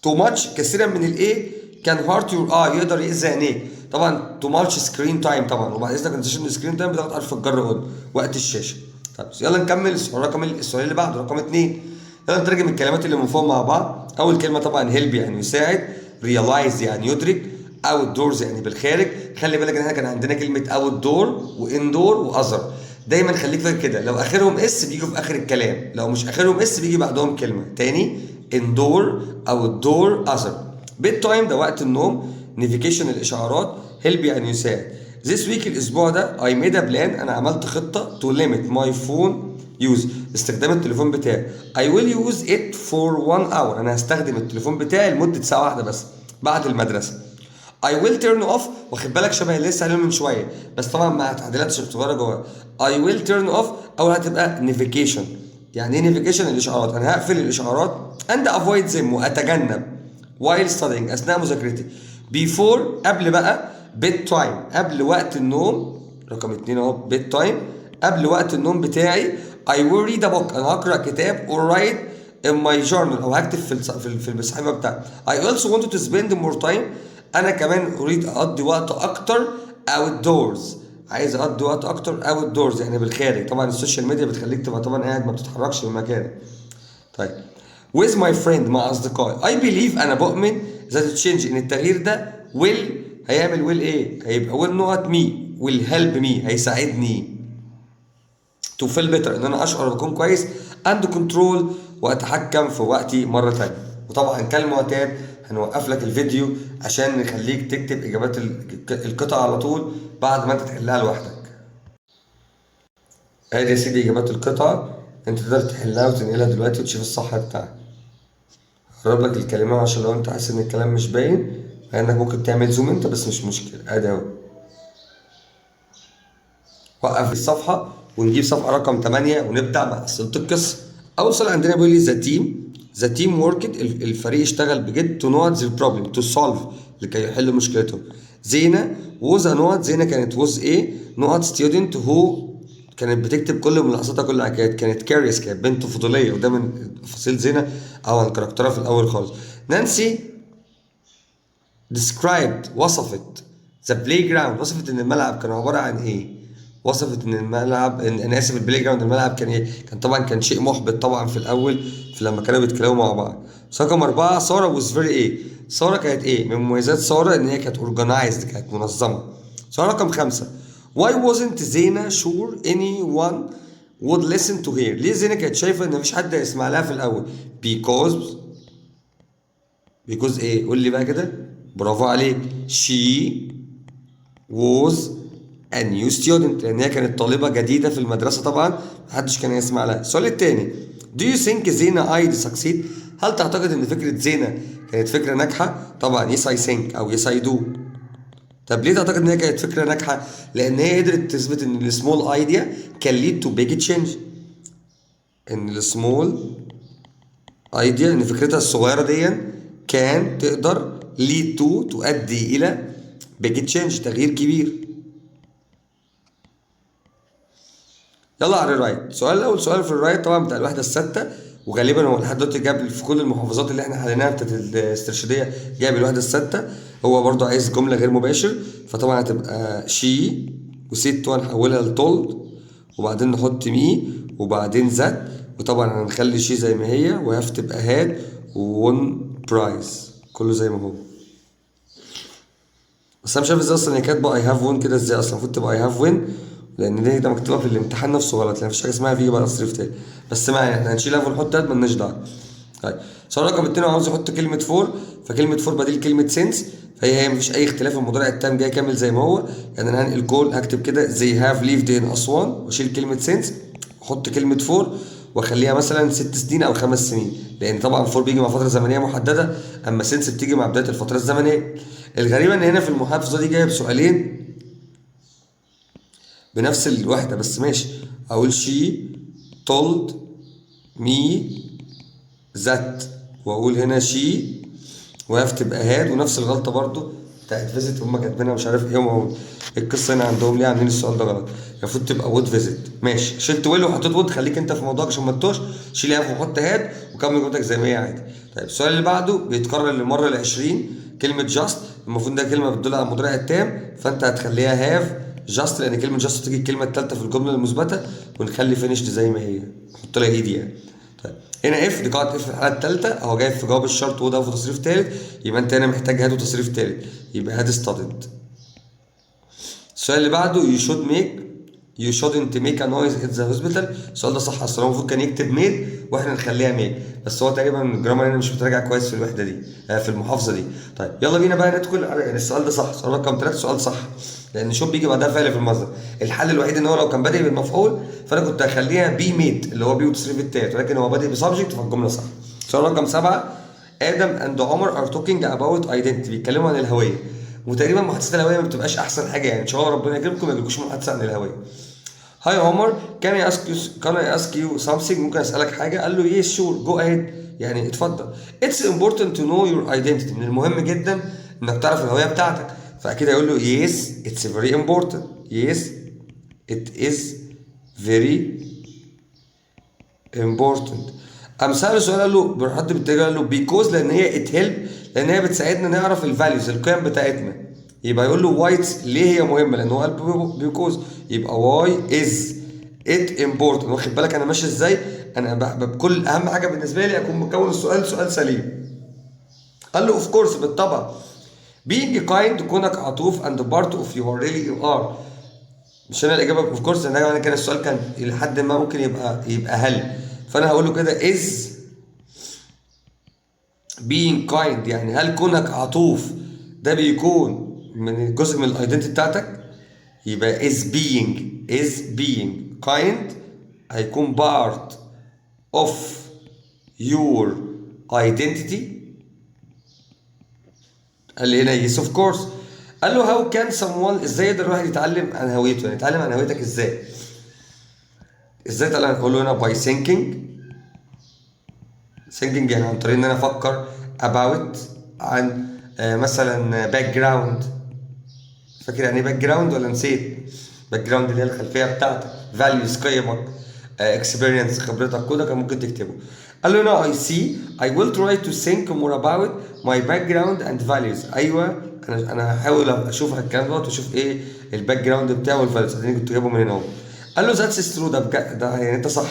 تو ماتش. كثيرا من الايه كان هارت يور اي، يقدر يأذي عينيك. طبعا تو ماتش سكرين تايم طبعا، وبعد اذنك انت عشان السكرين تايم بتاخد حرف الجر اون وقت الشاشه. طيب يلا نكمل السؤال اللي بعده رقم 2. يلا نترجم الكلمات اللي من فوق مع بعض. اول كلمه طبعا هيلب يعني يساعد، ريلايز يعني يدرك، اوت دورز يعني بالخارج. خلي بالك ان احنا كان عندنا كلمه اوت دور واندور واذر. دايما خليك فاكر كده، لو اخرهم اس بيجوا في اخر الكلام، لو مش اخرهم اس بيجي بعدهم كلمه تاني. اندور، اوت دور، اذر. بيت تايم ده وقت النوم. نيفيكيشن الاشعارات. هيلب يعني يساعد. This week الاسبوع ده I made a plan. انا عملت خطه to limit my phone use. استخدام التليفون بتاعي. I will use it for 1 hour. انا هستخدم التليفون بتاعي لمده ساعه واحده بس بعد المدرسه. I will turn off. واخد بالك شبه اللي لسه قايله من شويه، بس طبعا مع تعديلات صغيره جوه. I will turn off اول هتبقى نيفيكيشن. يعني ايه نيفيكيشن؟ الاشعارات. انا هقفل الاشعارات and avoid them واتجنب while studying اثناء مذاكرتي. before قبل بقى bed time قبل وقت النوم. رقم 2 اهو bed time قبل وقت النوم بتاعي. I will read a book. انا هقرا كتاب or write in my journal او هكتب في المصحفه بتاعتي. I also wanted to spend more time. انا كمان اريد اقضي وقت اكتر outdoors. عايز اقضي وقت اكتر outdoors يعني بالخارج. طبعا السوشيال ميديا بتخليك تبقى طبعا قاعد ما بتتحركش من مكانك. طيب with my friend مع اصدقائي. I believe انا بؤمن that change ان التغيير ده will هيعمل will ايه؟ هيبقى will not me will help me هيساعدني to feel better ان انا اشعر بكون كويس and control واتحكم في وقتي مره ثانيه. وطبعا كالمعتاد هنوقف لك الفيديو عشان نخليك تكتب اجابات القطع على طول بعد ما انت تحلها لوحدك. ادي يا سيدي اجابات القطع، انت تقدر تحلها وتنقلها دلوقتي وتشوف الصح بتاعك. هقرب لك الكلمات عشان لو انت حاسس ان الكلام مش باين، لانك ممكن تعمل زوم انت، بس مش مشكله، ادي اهو. وقف الصفحه ونجيب صفحه رقم 8 ونبدا مع اسئله القصه. اول سؤال عندنا بيقول لي ذا تيم وركد، الفريق اشتغل بجد، تو نوت ذا بروبلم، تو سولف، لكي يحل مشكلتهم. زينه ووز نوت، زينه كانت ووز ايه نوت ستودنت هو، كانت بتكتب كل ملاحظاتها كل حكايات، كانت كاريس، كانت بنت فضوليه، وده من تفاصيل زينه او عن كاركترها في الاول خالص. نانسي described، وصفت the playground، وصفت ان الملعب كان عباره عن ايه؟ وصفت ان الملعب، انا اسف، البلاي جراوند، الملعب كان ايه؟ كان طبعا كان شيء محبط طبعا في الاول، في لما كانوا بيتكلموا مع بعض. رقم 4 ساره was very ايه؟ ساره كانت ايه؟ من مميزات ساره ان هي كانت organized، كانت منظمه. سؤال رقم 5 why wasn't زينة sure anyone would listen to her؟ ليه زينة كانت شايفه ان مفيش حد هيسمع لها في الاول؟ because ايه؟ قول لي بقى كده. برافو عليك. she was a new student، لان هي كانت طالبه جديده في المدرسه طبعا، محدش كان يسمع لها. السؤال الثاني do you think زينة ايد succeed؟ هل تعتقد ان فكره زينة كانت فكره ناجحه؟ طبعا yes I think او yes I do. طب ليه تعتقد ان هي كانت فكره ناجحه؟ لان هي قدرت تثبت ان السمول ايديا كان ليد تو بيج تشينج، ان السمول ايديا، ان فكرتها الصغيره دي كان تقدر ليد تو، تؤدي الى بيج تشينج، تغيير كبير. يلا على الرايت. السؤال الاول سؤال في الرايت طبعا بتاع الوحده السادسه، وغالبا هو لحد دلوقتي جاب في كل المحافظات اللي احنا حليناها بتاعت الاسترشاديه جايب الوحده السادسه. هو برضو عايز جمله غير مباشر، فطبعا هتبقى شي وست هنحولها لتولد، وبعدين نحط مي، وبعدين ذات، وطبعا هنخلي شي زي ما هي، وهاف تبقى هاد، وون برايز، كله زي ما هو. بس انا مش عارف ازاي اصلا هي كاتبه اي هاف وين كده، ازاي اصلا المفروض تبقى اي هاف وين، لان دي ده مكتوبه في الامتحان نفسه غلط، يعني مفيش حاجه اسمها في بقى تصريف تاني. بس ما يعني احنا هنشيل هاف ونحط هاد، مالناش دعوه. طيب سؤال رقم 2 عاوز يحط كلمه فور، فكلمه فور بديل كلمه سينس، فهي مفيش اي اختلاف، المضارع التام جاي كامل زي ما هو. يعني انا هنقل كول، هكتب كده زي هاف ليفد ان اسوان، واشيل كلمه سينس واحط كلمه فور، واخليها مثلا 6 سنين او 5 سنين، لان طبعا فور بيجي مع فتره زمنيه محدده، اما سينس بتيجي مع بدايه الفتره الزمنيه. الغريبه ان هنا في المحافظه دي جايب سؤالين بنفس الوحده، بس ماشي. اقول شي told me that، واقول هنا شي وهاف تبقى هاد، ونفس الغلطه برضو بتاعت فيزيت هم كاتبينها مش عارف ايه، وما القصه هنا عندهم ليه عاملين السؤال ده غلط؟ المفروض تبقى وود فيزيت. ماشي، شلت ويل وحطيت وود، خليك انت في موضوعك عشان ما تتوهش. شيل هاف وحط هاد وكمل جملتك زي ما هي عادي. طيب السؤال اللي بعده بيتكرر للمره ال20، كلمه جاست، المفروض ده كلمه بتدل على المضارع التام، فانت هتخليها هاف جاست، لان كلمه جاست تيجي الكلمه الثالثه في الجمله المثبته، ونخلي فينيشد زي ما هي، نحط لها ايدي يعني. طيب هنا اف، دي قاعده اف في الحاله الثالثه اهو، جاي في جواب الشرط وده في تصريف ثالث، يبقى انت هنا محتاج هاد وتصريف ثالث، يبقى هاد ستادد. السؤال اللي بعده you shouldn't make a noise at the hospital، السؤال ده صح اصلا، هو المفروض كان يكتب ميد واحنا نخليها ميد، بس هو تقريبا الجرامر هنا مش متراجع كويس في الوحده دي، في المحافظه دي. طيب يلا بينا بقى ندخل على، يعني السؤال ده صح، سؤال رقم 3 سؤال صح، لان شوف بيجي بعدها فعل في المصدر. الحل الوحيد ان هو لو كان بادئ بالمفعول فانا كنت هخليها بي ميد اللي هو بي وتصريف التالت، ولكن هو بادئ بسبجكت فالجمله صح. سؤال رقم 7 ادم اند عمر ار توكينج اباوت ايدنتي، بيتكلموا عن الهويه، وتقريبا محادثات الهويه ما بتبقاش احسن حاجه، يعني ان شاء الله ربنا يكرمكم ما يجيلكوش محادثه عن الهويه. هاي عمر can I ask you something، ممكن اسالك حاجه؟ قال له yes sure go ahead، يعني اتفضل. it's important to know your identity، من المهم جدا انك تعرف الهويه بتاعتك، فاكيد هيقول له yes it's very important، yes it is very important. قام سأله السؤال قال له بحد بالتالي قال له because، لان هي it help، لان هي بتساعدنا نعرف الفاليوز القيم بتاعتنا، يبقى يقول له واي ليه هي مهمه؟ لان هو قال because، يبقى واي از ات امبورتنت. واخد بالك انا ماشي ازاي؟ انا بكل اهم حاجه بالنسبه لي اكون مكون السؤال سؤال سليم. قال له اوف كورس بالطبع، being kind كونك عطوف and part of you really you are، مش انا الاجابه اوف كورس، لان كان السؤال كان لحد ما ممكن يبقى هل، فانا هقول له كده از being kind يعني هل كونك عطوف ده بيكون من جزء من الايدنتي بتاعتك؟ يبقى is being kind هيكون part of your identity. قال لي هنا yes of course. قال له how can someone ازاي يقدر الواحد يتعلم عن هويته؟ يعني يتعلم عن هويتك ازاي؟ ازاي تعلم؟ اقول له هنا by thinking يعني عن طريق ان انا افكر about عن مثلا باك جراوند. فاكر يعني ايه باك جراوند ولا نسيت؟ باك جراوند اللي هي الخلفيه بتاعتك، فاليوز قيمك، اكسبيرينس خبرتك، كده كان ممكن تكتبه. قال له هنا I will try to think more about my background and values. ايوه انا هحاول اشوف الكلام دوت واشوف ايه الباك جراوند بتاعه والفاليوز. اديني كنت جايبه من هنا اهو. قال له ذاتس ترو، ده يعني انت صح.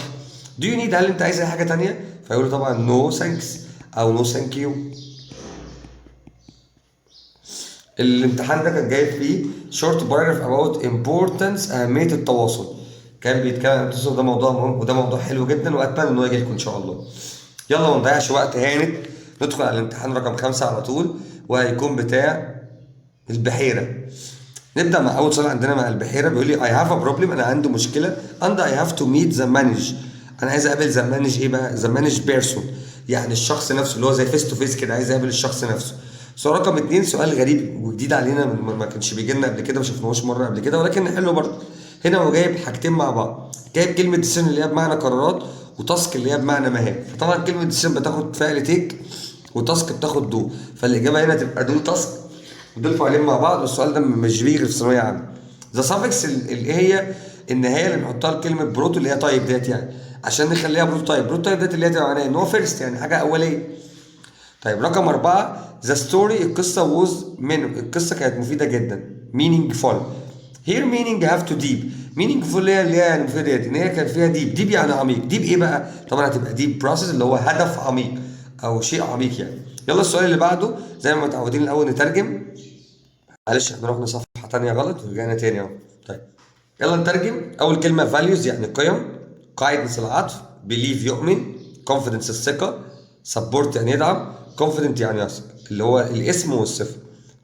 Do you need هل انت عايز اي حاجه ثانيه؟ فيقول له طبعا نو ثانكس او نو ثانك يو. الامتحان ده كان جايب فيه شورت باراجراف اباوت امبورتنس اهميه التواصل. كان بيتكلم عن التواصل، ده موضوع مهم وده موضوع حلو جدا واتمنى ان هو يجي لكم ان شاء الله. يلا ما نضيعش وقت هانت، ندخل على الامتحان رقم 5 على طول وهيكون بتاع البحيره. نبدا مع اول سؤال عندنا مع البحيره. بيقول لي I have a problem، انا عندي مشكله and I have to meet the manager. انا عايز اقابل the manager ايه بقى؟ the manager person يعني الشخص نفسه اللي هو زي فيس تو فيس كده، عايز اقابل الشخص نفسه. سؤال رقم 2 سؤال غريب وجديد علينا، ما كانش بيجي لنا قبل كده، ما شفناهوش مره قبل كده ولكن نحله برضه. هنا هو جايب حاجتين مع بعض، جايب كلمه ديسيجن اللي هي بمعنى قرارات وتاسك اللي هي بمعنى مهام. فطبعا كلمه ديسيجن بتاخد فعل تيك وتاسك بتاخد دو، فالاجابه هنا تبقى دو تاسك ودول فاعلين مع بعض. والسؤال ده مش بيجي في ثانويه عامه. ذا سافكس اللي هي النهايه اللي بنحطها لكلمه بروتو اللي هي تايب ديت يعني عشان نخليها بروتو تايب ديت اللي هي تبقى معناها ان هو فيرست يعني حاجه اوليه. طيب رقم 4 ذا ستوري القصه ووز من القصه كانت مفيده جدا meaningful. هير meaning have to deep. meaningful اللي هي يعني مفيده ان هي كان فيها ديب يعني عميق. ديب ايه بقى؟ طبعا هتبقى ديب بروسيس اللي هو هدف عميق او شيء عميق يعني. يلا السؤال اللي بعده زي ما متعودين الاول نترجم. معلش احنا رحنا صفحه ثانيه غلط ورجعنا تاني اهو. طيب يلا نترجم. اول كلمه values يعني قيم، kindness العطف، believe يؤمن، confidence الثقه، support يعني يدعم، confident يعني يثق اللي هو الاسم والصفه.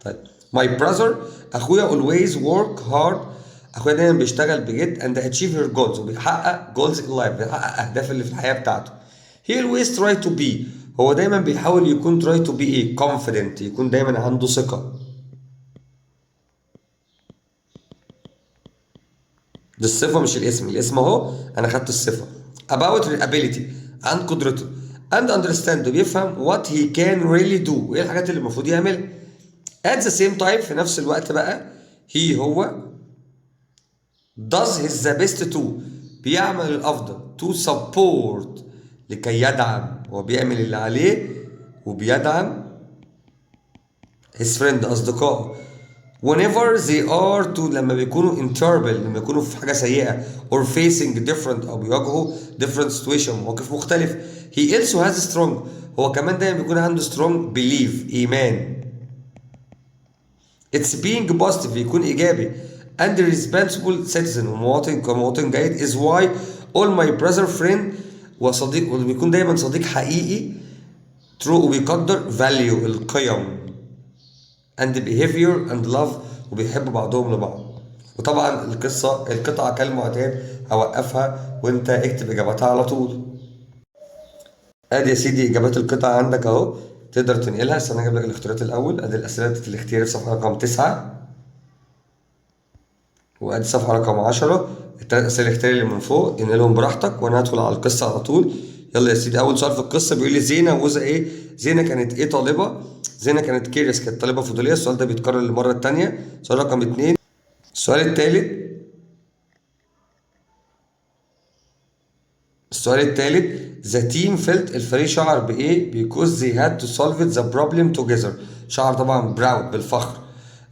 طيب my brother اخويا always work hard، اخويا دايما بيشتغل بجد and achieve her goals وبيحقق goals in life، بيحقق اهداف اللي في الحياه بتاعته. he always try to be هو دايما بيحاول يكون try to be ايه confident يكون دايما عنده ثقه. دي الصفة مش الاسم، الاسم اهو انا خدت الصفة. about ability عن قدرته and understand بيفهم what he can really do وايه الحاجات اللي المفروض يعملها. at the same time في نفس الوقت بقى هو does his the best to بيعمل الافضل to support لكي يدعم، هو بيعمل اللي عليه وبيدعم his friend اصدقائه whenever they are to لما بيكونوا in trouble لما يكونوا في حاجة سيئة or facing different أو بيواجهوا different situation مواقف مختلف. he also has strong هو كمان دايما بيكون عنده strong belief إيمان. it's being positive يكون إيجابي and responsible citizen ومواطن كمواطن جيد is why all my brother friend وصديق وبيكون دايما صديق حقيقي true وبيقدر value القيم and behavior and love وبيحبوا بعضهم لبعض. وطبعا القطعة كالمعتاد هوقفها وانت اكتب اجاباتها على طول. ادي يا سيدي اجابات القطعة عندك اهو تقدر تنقلها. استنى اجيب لك الاختيارات الاول. ادي الاسئلة الاختيارية في صفحة رقم 9 وادي صفحة رقم 10. الثلاث اسئلة الاختيارية اللي من فوق انقلهم براحتك وانا هدخل على القصة على طول. يلا يا سيدي اول سؤال في القصة بيقول لي زينة ووزة ايه؟ زينة كانت ايه طالبة؟ زينة كانت كيريس كانت طالبة فضولية. السؤال ده بيتكرر للمرة الثانية. سؤال رقم 2 السؤال الثالث the team felt الفريق شعر بإيه؟ because they had to solve the problem together. شعر طبعا proud بالفخر.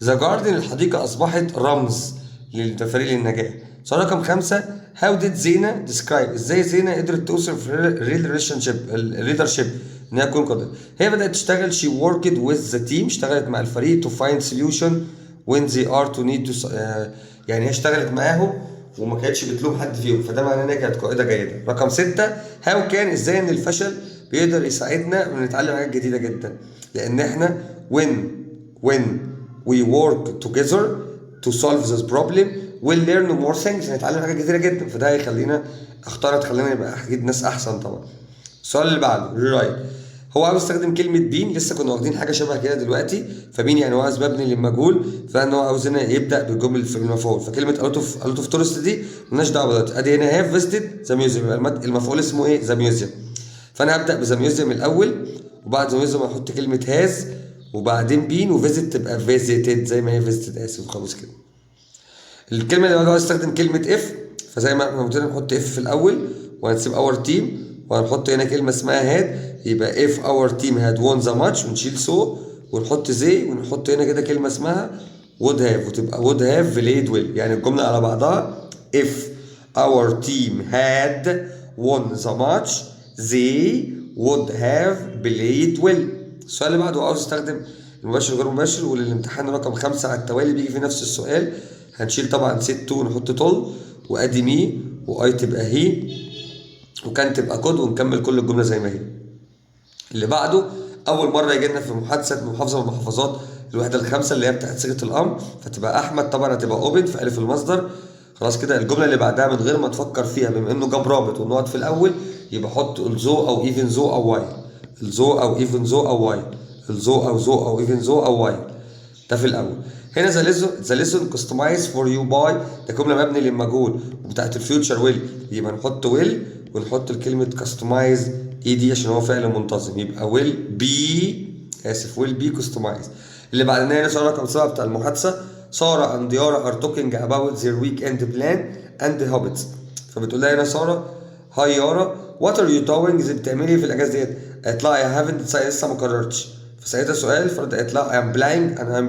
the garden الحديقة أصبحت رمز للفريق للنجاح. سؤال رقم 5 how did زينة describe إزاي زينة قدرت توصف relationship leadership إن هي تكون قادرة. هي بدأت تشتغل she worked with the team اشتغلت مع الفريق to find solution when they are to need to يعني هي اشتغلت معاهم وما كانتش بتلوم حد فيهم فده معناه ان هي كانت قائده جيده. رقم 6 هاو كان ازاي ان الفشل بيقدر يساعدنا ونتعلم حاجات جديده جدا، لان احنا when we work together to solve this problem we'll learn more things، هنتعلم حاجات كتيره جدا، فده هيخلينا تخلينا نبقى اكيد ناس احسن طبعا. السؤال اللي بعده رايت، هو عاوز يستخدم كلمة بين، لسه كنا واخدين حاجة شبه كده دلوقتي، فبين يعني هو عاوز مبني للمجهول، فان هو عاوزنا يبدأ بالجمل في المفعول، فكلمة ألوت اوف تورست دي مالناش دعوة دلوقتي، ادي هنا هاف فيزيتد ذا ميوزيوم، المفعول اسمه ايه؟ ذا ميوزيوم. فانا هبدأ بذا ميوزيوم الأول، وبعد ذا ميوزيوم هحط كلمة هاز، وبعدين بين، وفيزيت تبقى فيزيتد زي ما هي فيزيتد، اسف خلاص كده. الكلمة اللي بعدها عاوز استخدم كلمة اف، فزي ما احنا قلنا نحط اف في الأول، وهنسيب اور تيم، وهنحط هنا كلمة اسمها هاد، يبقى if our team had won the match، ونشيل so ونحط زي، ونحط هنا كده كلمة اسمها would have، وتبقى would have played well، يعني الجملة على بعضها if our team had won the match they would have played well. السؤال اللي بعده عاوز استخدم المباشر وغير مباشر، وللامتحان رقم 5 على التوالي بيجي في نفس السؤال، هنشيل طبعا set to ونحط طول، وادي مي، واي تبقى هي، وكان تبقى كود، ونكمل كل الجملة زي ما هي. اللي بعده اول مره يجي لنا في محافظه من المحافظات الوحده الخامسه اللي هي بتاعت صيغه الامر، فتبقى احمد طبعا هتبقى اوبن في الف المصدر. خلاص كده الجمله اللي بعدها من غير ما تفكر فيها، بما انه جاب رابط والنقط في الاول، يبقى حط الزو او ايفن زو او واي، الزو او ايفن زو او واي، الزو او زو او ايفن زو او واي، ده في الاول. هنا ذا ليسون كاستمايز فور يو باي، ده جمله مبني للمجهول وبتاعت الفيوتشر ويل، يبقى نحط ويل ونحط الكلمه كاستمايز اي دي عشان هو فعل منتظم، يبقى ويل بي، اسف ويل بي كاستمايز. اللي بعدنا هنا سؤال رقم 7 بتاع المحادثه، ساره اند يارا ار توكينج اباوت ذير ويك اند بلان اند هوبتس، فبتقول لها هنا ساره هاي يارا وات ار يو دوينج، بتعملي ايه في الاجازه ديت؟ قالت لها اي هافنت، لسه ما قررتش، فسألتها سؤال، فرد قالت لها ام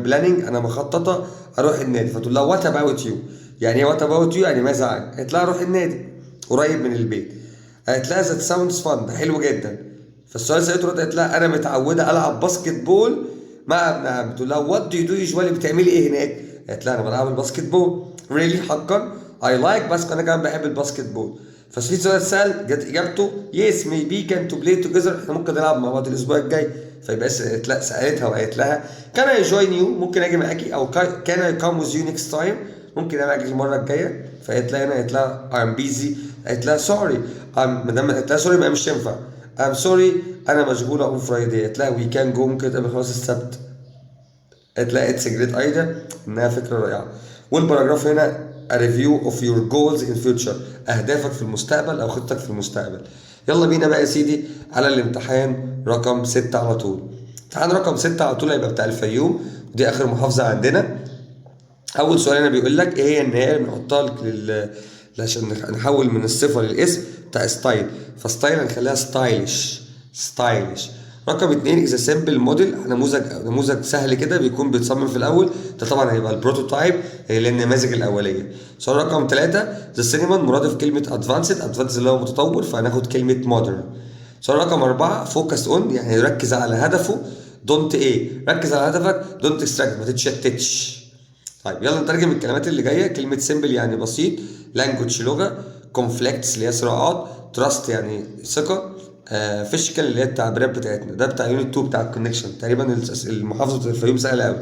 بلانينج، انا انا مخططه اروح النادي، فتقول لها وات اباوت يو، يعني ايه وات اباوت يو؟ يعني ماذا عنك؟ قالت لها اروح النادي قريب من البيت. قالت لها ذات ساوندز فن، ده حلو جدا. فالسؤال سألته رد قالت لها انا متعوده العب باسكت بول مع ابن عمي. بتقول لها وات دو يو دو يوجوالي، بتعملي ايه هناك؟ قالت لها انا بلعب الباسكت بول. ريلي حقا؟ اي لايك باسكت، انا كمان بحب الباسكت بول. ففي سؤال سأل جت اجابته يس ميبي كان تو بلاي توجذر، احنا ممكن نلعب مع بعض الاسبوع الجاي. فيبقى سالتها وقالت لها كان اي جوين يو، ممكن اجي معاكي، او كان اي كام وذ يو نيكست تايم، ممكن انا اجي المره الجايه. فقالت لها هنا، قالت لها ام بيزي، قالت لها سوري، ما دام قالت لها سوري يبقى مش تنفع، ام سوري انا مشغوله اون فرايداي. قالت لها وي كان جو، ممكن نتقابل خلاص السبت. قالت لها اتس جريت ايديا، انها فكره رائعه. والباراجراف هنا a review of your goals in future، اهدافك في المستقبل او خطتك في المستقبل. يلا بينا بقى يا سيدي على الامتحان رقم 6 على طول. امتحان رقم 6 على طول هيبقى بتاع الفيوم، ودي اخر محافظه عندنا. اول سؤال هنا بيقول لك ايه هي النهايه اللي بنحطها عشان نحول من الصفه للاسم بتاع ستايل، فستايل هنخليها ستايلش. رقم 2 از سيمبل موديل، نموذج سهل كده بيكون بيتصمم في الاول، ده طبعا هيبقى البروتوتايب اللي هي النماذج الاوليه. سؤال رقم 3 ذا سينما، مرادف كلمه ادفانسد اللي هو متطور، فهناخد كلمه مودرن. سؤال رقم 4 فوكس اون، يعني ركز على هدفه، دونت ايه، ركز على هدفك، دونت اكستراكت، ما تتشتتش. طيب يلا نترجم الكلمات اللي جايه. كلمه سيمبل يعني بسيط، لانجوج لغه، كونفليكتس اللي هي صراعات، تراست يعني ثقه، فيشكال اللي هي التعبيرات بتاعتنا، ده بتاع يونت 2 بتاع الكونكشن. تقريبا المحافظه الفيوم سهله قوي.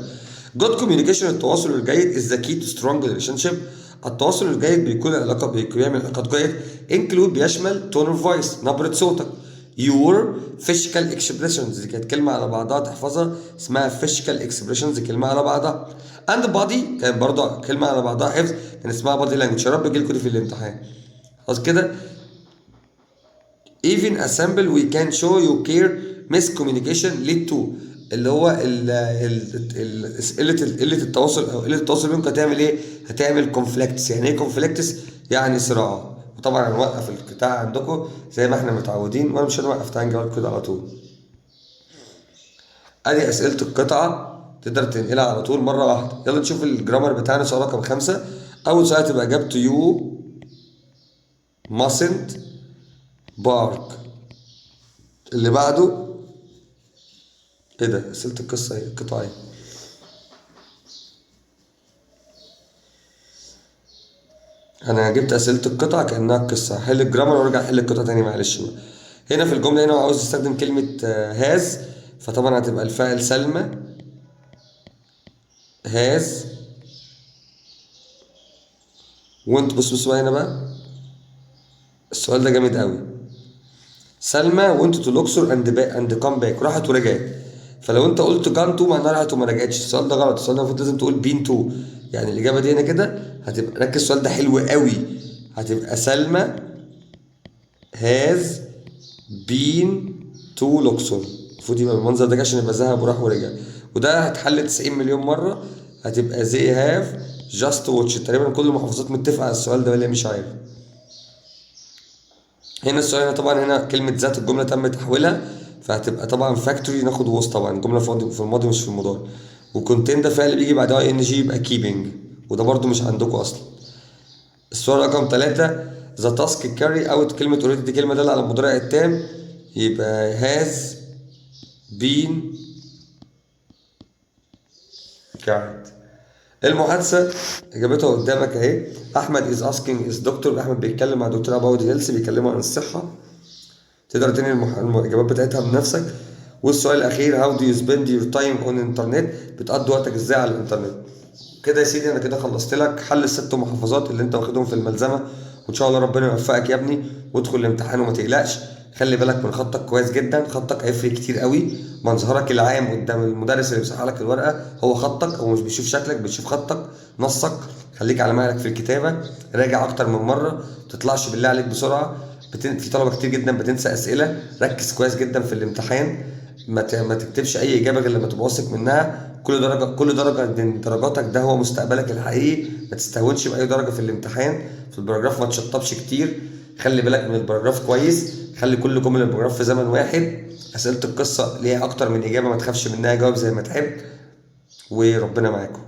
جود كوميونيكيشن، التواصل الجيد از ذا كي تو سترونج ريليشن شيب، التواصل الجيد بيكون العلاقه بيعمل علاقات جيد. انكلود بيشمل تون اوف فويس، نبره صوتك. يور فيشكال اكسبريشنز، دي كانت كلمه على بعضها تحفظها، اسمها فيشكال اكسبريشنز، كلمه على بعضها. اند بادي كان برضه كلمه على بعضها حفظ، كان اسمها بادي لانجوج. يا رب يجي لكم في الامتحان. خلاص كده. even a sample we can show you care miscommunication lead to، اللي هو قله التواصل، او قله التواصل بينكم هتعمل ايه؟ هتعمل كونفليكتس. يعني ايه كونفليكتس؟ يعني صراع. وطبعا هنوقف القطاع عندكم زي ما احنا متعودين، وانا مش هنوقف، تعالى نجاوب كده على طول. ادي اسئله القطعه، تقدر تنقلها على طول مره واحده. يلا نشوف الجرامر بتاعنا. سؤال رقم 5، اول سؤال هتبقى اجابته يو mustn't bark. اللي بعده ايه ده؟ اسئله القصه ايه؟ القطعه ايه؟ انا جبت اسئله القطعه كانها قصه، هحل الجرامر وارجع احل القطعه تاني، معلش بقى. هنا في الجملة هنا هو عاوز يستخدم كلمة هاز، فطبعا هتبقى الفاعل سلمى هاز. وانت بص هنا بقى السؤال ده جامد قوي. سلمى وانت تو لوكسور اند كام باك، راحت ورجعت. فلو انت قلت جان تو معناها راحت وما رجعتش، السؤال ده غلط. السؤال ده المفروض لازم تقول بين تو. يعني الاجابه دي هنا كده هتبقى، ركز السؤال ده حلو قوي، هتبقى سلمى هاز بين تو لوكسور. المفروض يبقى بالمنظر ده عشان يبقى ذهب وراح ورجع. وده هتحل 90 مليون مره، هتبقى زي هاف جاست واتش. تقريبا كل المحافظات متفقه على السؤال ده ولا مش عارف. هنا السؤال هنا طبعا هنا كلمة ذات الجملة تم تحويلها، فهتبقى طبعا فاكتوري ناخد ووز. طبعا الجملة في الماضي مش في المضارع. وكونتين ده فعل بيجي بعدها اي ان جي يبقى كيبنج، وده برضو مش عندكم اصلا. السؤال رقم 3 ذا تاسك كاري اوت، كلمة اوريدي دي كلمة دالة على المضارع التام، يبقى هاز بين كارد. المحادثة اجابتها قدامك اهي. احمد از اسكينج از دكتور، احمد بيتكلم مع دكتور اباوت هيلث، بيكلمه عن الصحة. تقدر تنهي الإجابات بتاعتها بنفسك. والسؤال الأخير هاو دو يو سبيند يور تايم أون إنترنت، بتقضي وقتك إزاي على الإنترنت. كده يا سيدي أنا كده خلصت لك حل ال6 محافظات اللي أنت واخدهم في الملزمة، وإن شاء الله ربنا يوفقك يا ابني وادخل الامتحان وما تقلقش. خلي بالك من خطك كويس جدا، خطك هيفرق كتير قوي. منظرك العام قدام المدرس اللي بيصحح لك الورقة هو خطك، هو مش بيشوف شكلك، بيشوف خطك نصك. خليك على مهلك في الكتابة، راجع أكتر من مرة، متطلعش بالله عليك بسرعة. في طلبة كتير جدا بتنسى أسئلة، ركز كويس جدا في الامتحان. ما تكتبش أي إجابة غير لما تبقى واثق منها. كل درجة من درجاتك ده هو مستقبلك الحقيقي. ما تستهونش بأي درجة في الامتحان. في البراجراف ما تشطبش كتير، خلي بالك من البراجراف كويس. خلي كل جملة البراجراف في زمن واحد. أسئلة القصة ليها أكتر من إجابة، ما تخافش منها، جاوب زي ما تحب. وربنا معاكم.